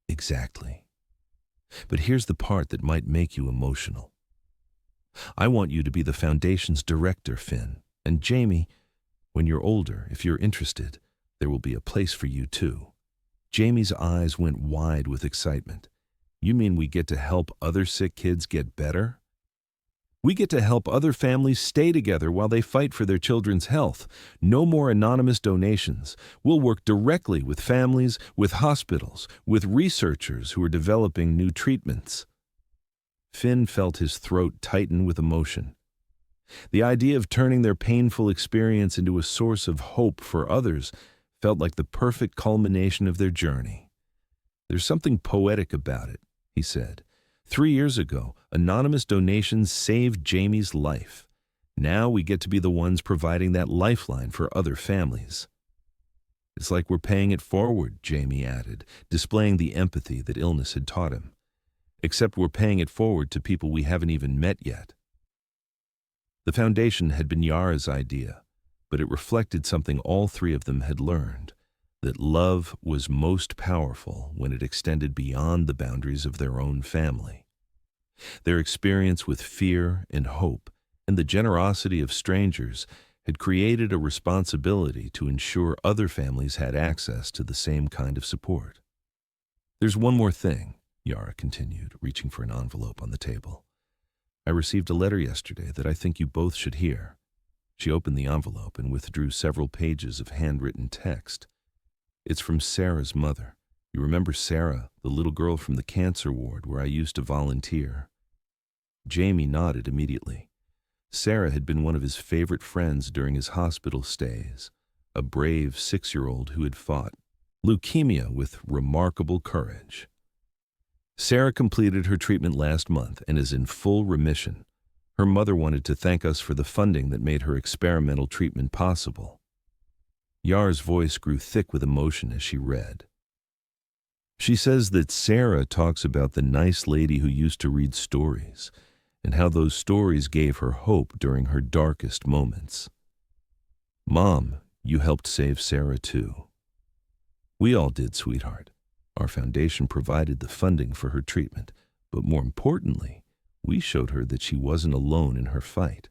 "Exactly. But here's the part that might make you emotional. I want you to be the foundation's director, Finn. And Jamie, when you're older, if you're interested, there will be a place for you too." Jamie's eyes went wide with excitement. "You mean we get to help other sick kids get better?" "We get to help other families stay together while they fight for their children's health. No more anonymous donations. We'll work directly with families, with hospitals, with researchers who are developing new treatments." Finn felt his throat tighten with emotion. The idea of turning their painful experience into a source of hope for others felt like the perfect culmination of their journey. "There's something poetic about it," he said. 3 years ago, anonymous donations saved Jamie's life. Now we get to be the ones providing that lifeline for other families." "It's like we're paying it forward," Jamie added, displaying the empathy that illness had taught him. "Except we're paying it forward to people we haven't even met yet." The foundation had been Yara's idea, but it reflected something all three of them had learned, that love was most powerful when it extended beyond the boundaries of their own family. Their experience with fear and hope and the generosity of strangers had created a responsibility to ensure other families had access to the same kind of support. "There's one more thing," Yara continued, reaching for an envelope on the table. "I received a letter yesterday that I think you both should hear." She opened the envelope and withdrew several pages of handwritten text. "It's from Sarah's mother. You remember Sarah, the little girl from the cancer ward where I used to volunteer?" Jamie nodded immediately. Sarah had been one of his favorite friends during his hospital stays, a brave 6-year-old who had fought leukemia with remarkable courage. Sarah completed her treatment last month and is in full remission. Her mother wanted to thank us for the funding that made her experimental treatment possible. Yar's voice grew thick with emotion as she read. She says that Sarah talks about the nice lady who used to read stories and how those stories gave her hope during her darkest moments. "Mom, you helped save Sarah too." "We all did, sweetheart. Our foundation provided the funding for her treatment, but more importantly, we showed her that she wasn't alone in her fight."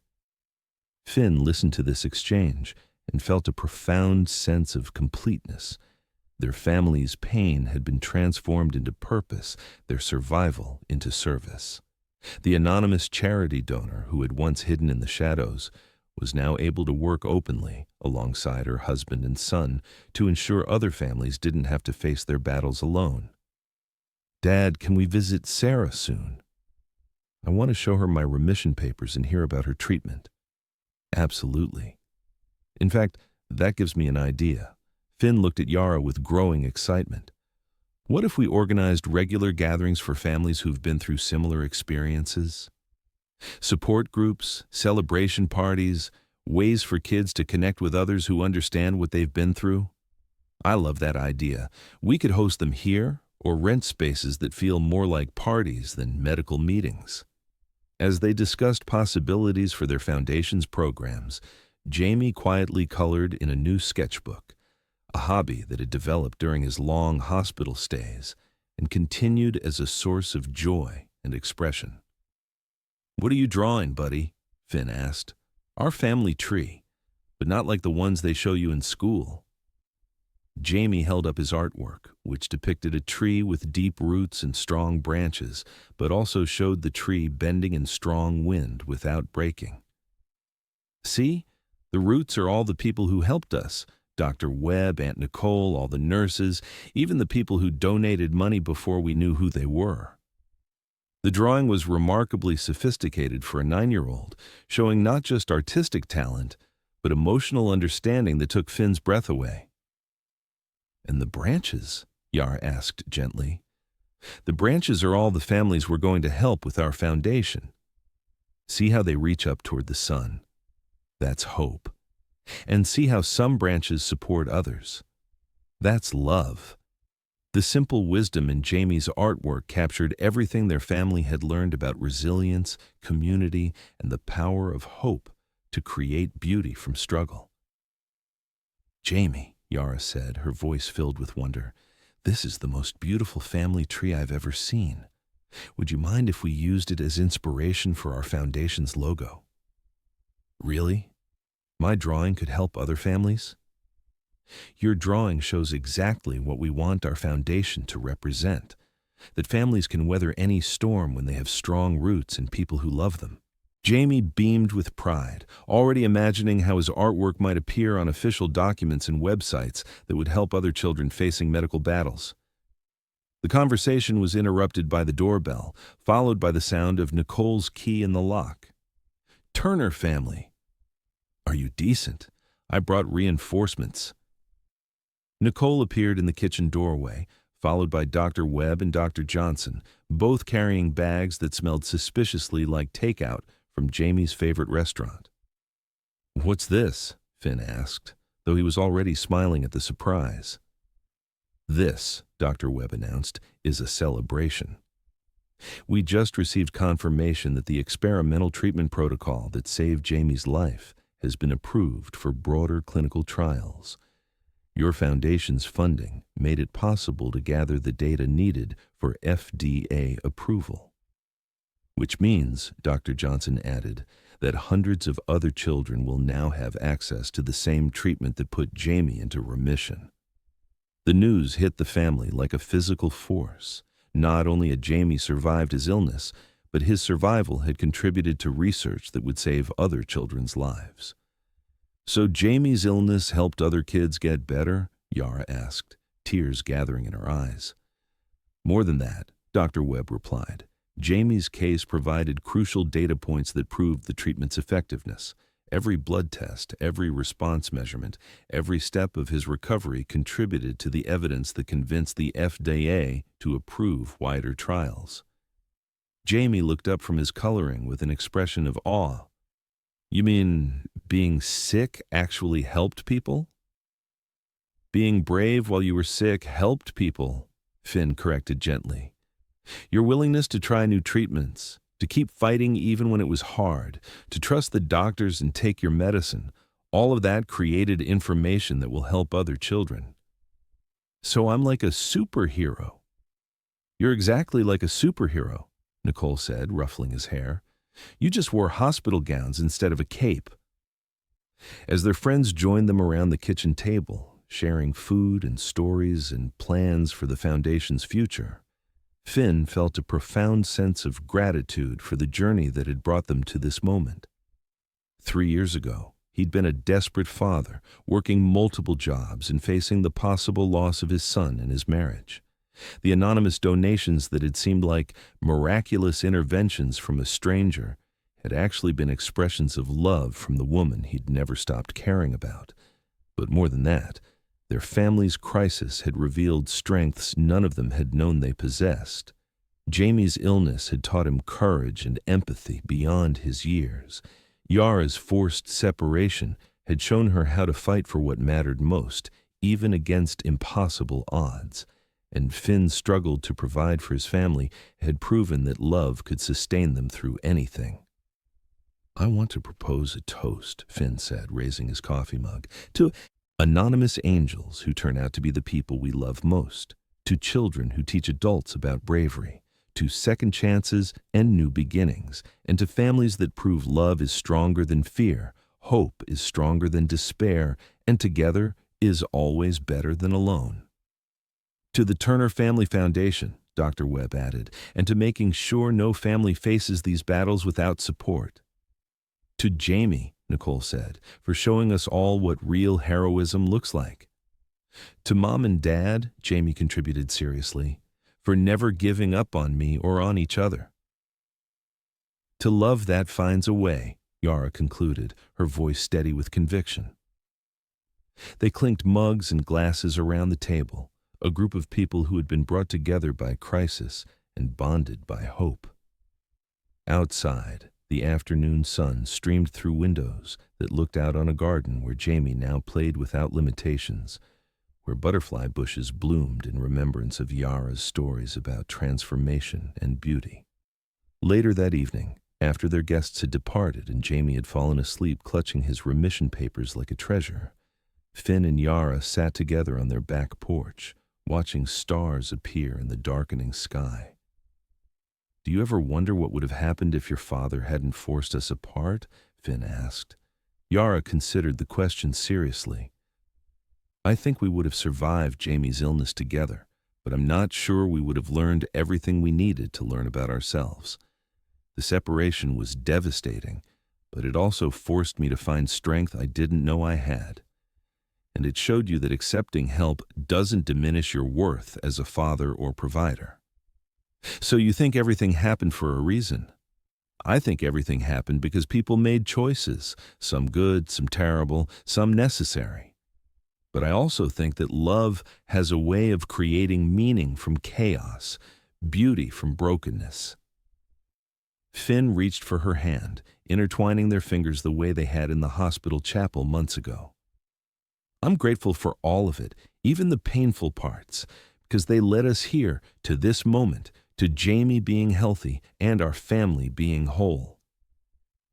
Finn listened to this exchange and felt a profound sense of completeness. Their family's pain had been transformed into purpose, their survival into service. The anonymous charity donor who had once hidden in the shadows was now able to work openly alongside her husband and son to ensure other families didn't have to face their battles alone. "Dad, can we visit Sarah soon? I want to show her my remission papers and hear about her treatment." "Absolutely. In fact, that gives me an idea." Finn looked at Yara with growing excitement. "What if we organized regular gatherings for families who've been through similar experiences? Support groups, celebration parties, ways for kids to connect with others who understand what they've been through? I love that idea. We could host them here or rent spaces that feel more like parties than medical meetings." As they discussed possibilities for their foundation's programs, Jamie quietly colored in a new sketchbook, a hobby that had developed during his long hospital stays and continued as a source of joy and expression. "What are you drawing, buddy?" Finn asked. "Our family tree, but not like the ones they show you in school." Jamie held up his artwork, which depicted a tree with deep roots and strong branches, but also showed the tree bending in strong wind without breaking. "See? The roots are all the people who helped us. Dr. Webb, Aunt Nicole, all the nurses, even the people who donated money before we knew who they were." The drawing was remarkably sophisticated for a 9-year-old, showing not just artistic talent, but emotional understanding that took Finn's breath away. "And the branches?" Yara asked gently. "The branches are all the families we're going to help with our foundation. See how they reach up toward the sun? That's hope. And see how some branches support others? That's love." The simple wisdom in Jamie's artwork captured everything their family had learned about resilience, community, and the power of hope to create beauty from struggle. "Jamie," Yara said, her voice filled with wonder, "this is the most beautiful family tree I've ever seen. Would you mind if we used it as inspiration for our foundation's logo?" "Really? My drawing could help other families?" "Your drawing shows exactly what we want our foundation to represent, that families can weather any storm when they have strong roots and people who love them." Jamie beamed with pride, already imagining how his artwork might appear on official documents and websites that would help other children facing medical battles. The conversation was interrupted by the doorbell, followed by the sound of Nicole's key in the lock. "Turner family. Are you decent? I brought reinforcements." Nicole appeared in the kitchen doorway, followed by Dr. Webb and Dr. Johnson, both carrying bags that smelled suspiciously like takeout from Jamie's favorite restaurant. "What's this?" Finn asked, though he was already smiling at the surprise. "This," Dr. Webb announced, "is a celebration. We just received confirmation that the experimental treatment protocol that saved Jamie's life has been approved for broader clinical trials. Your foundation's funding made it possible to gather the data needed for FDA approval. Which means," Dr. Johnson added, "that hundreds of other children will now have access to the same treatment that put Jamie into remission." The news hit the family like a physical force. Not only had Jamie survived his illness, but his survival had contributed to research that would save other children's lives. "So Jamie's illness helped other kids get better?" Yara asked, tears gathering in her eyes. More than that, Dr. Webb replied. Jamie's case provided crucial data points that proved the treatment's effectiveness. Every blood test, every response measurement, every step of his recovery contributed to the evidence that convinced the FDA to approve wider trials. Jamie looked up from his coloring with an expression of awe. You mean being sick actually helped people? Being brave while you were sick helped people, Finn corrected gently. Your willingness to try new treatments, to keep fighting even when it was hard, to trust the doctors and take your medicine, all of that created information that will help other children. So I'm like a superhero. You're exactly like a superhero, Nicole said, ruffling his hair. You just wore hospital gowns instead of a cape. As their friends joined them around the kitchen table, sharing food and stories and plans for the Foundation's future, Finn felt a profound sense of gratitude for the journey that had brought them to this moment. 3 years ago, he'd been a desperate father, working multiple jobs and facing the possible loss of his son and his marriage. The anonymous donations that had seemed like miraculous interventions from a stranger had actually been expressions of love from the woman he'd never stopped caring about. But more than that, their family's crisis had revealed strengths none of them had known they possessed. Jamie's illness had taught him courage and empathy beyond his years. Yara's forced separation had shown her how to fight for what mattered most, even against impossible odds. And Finn's struggle to provide for his family had proven that love could sustain them through anything. I want to propose a toast, Finn said, raising his coffee mug, to anonymous angels who turn out to be the people we love most, to children who teach adults about bravery, to second chances and new beginnings, and to families that prove love is stronger than fear, hope is stronger than despair, and together is always better than alone. To the Turner Family Foundation, Dr. Webb added, and to making sure no family faces these battles without support. To Jamie, Nicole said, for showing us all what real heroism looks like. To Mom and Dad, Jamie contributed seriously, for never giving up on me or on each other. To love that finds a way, Yara concluded, her voice steady with conviction. They clinked mugs and glasses around the table, a group of people who had been brought together by crisis and bonded by hope. Outside, the afternoon sun streamed through windows that looked out on a garden where Jamie now played without limitations, where butterfly bushes bloomed in remembrance of Yara's stories about transformation and beauty. Later that evening, after their guests had departed and Jamie had fallen asleep clutching his remission papers like a treasure, Finn and Yara sat together on their back porch, watching stars appear in the darkening sky. Do you ever wonder what would have happened if your father hadn't forced us apart? Finn asked. Yara considered the question seriously. I think we would have survived Jamie's illness together, but I'm not sure we would have learned everything we needed to learn about ourselves. The separation was devastating, but it also forced me to find strength I didn't know I had. And it showed you that accepting help doesn't diminish your worth as a father or provider. So you think everything happened for a reason? I think everything happened because people made choices, some good, some terrible, some necessary. But I also think that love has a way of creating meaning from chaos, beauty from brokenness. Finn reached for her hand, intertwining their fingers the way they had in the hospital chapel months ago. I'm grateful for all of it, even the painful parts, because they led us here, to this moment, to Jamie being healthy and our family being whole.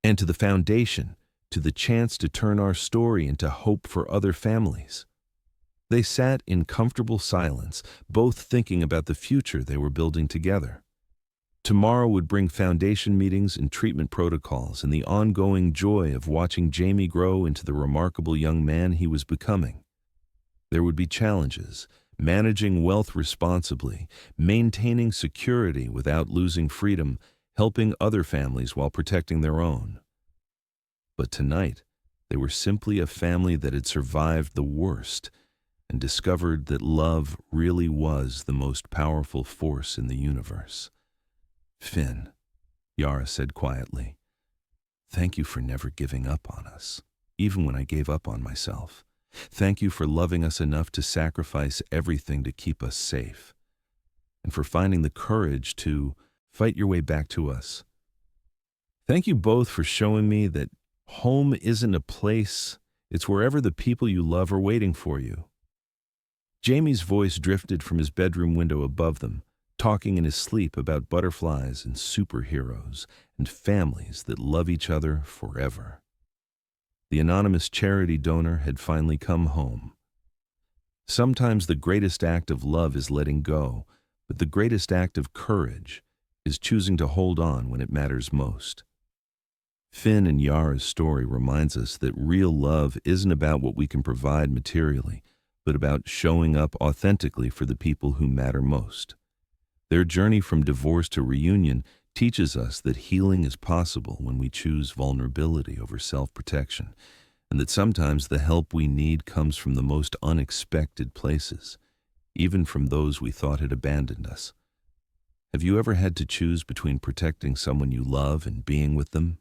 And to the foundation, to the chance to turn our story into hope for other families. They sat in comfortable silence, both thinking about the future they were building together. Tomorrow would bring foundation meetings and treatment protocols and the ongoing joy of watching Jamie grow into the remarkable young man he was becoming. There would be challenges, managing wealth responsibly, maintaining security without losing freedom, helping other families while protecting their own. But tonight, they were simply a family that had survived the worst, and discovered that love really was the most powerful force in the universe. "Finn," Yara said quietly, "thank you for never giving up on us, even when I gave up on myself. Thank you for loving us enough to sacrifice everything to keep us safe, and for finding the courage to fight your way back to us. Thank you both for showing me that home isn't a place, it's wherever the people you love are waiting for you." Jamie's voice drifted from his bedroom window above them, talking in his sleep about butterflies and superheroes and families that love each other forever. The anonymous charity donor had finally come home. Sometimes the greatest act of love is letting go, but the greatest act of courage is choosing to hold on when it matters most. Finn and Yara's story reminds us that real love isn't about what we can provide materially, but about showing up authentically for the people who matter most. Their journey from divorce to reunion teaches us that healing is possible when we choose vulnerability over self-protection, and that sometimes the help we need comes from the most unexpected places, even from those we thought had abandoned us. Have you ever had to choose between protecting someone you love and being with them?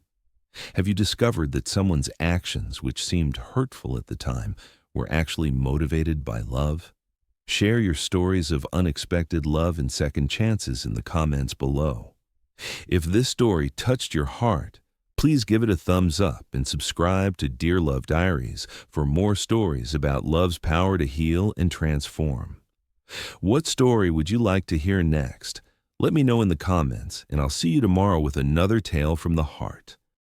Have you discovered that someone's actions, which seemed hurtful at the time, were actually motivated by love? Share your stories of unexpected love and second chances in the comments below. If this story touched your heart, please give it a thumbs up and subscribe to Dear Love Diaries for more stories about love's power to heal and transform. What story would you like to hear next? Let me know in the comments, and I'll see you tomorrow with another tale from the heart.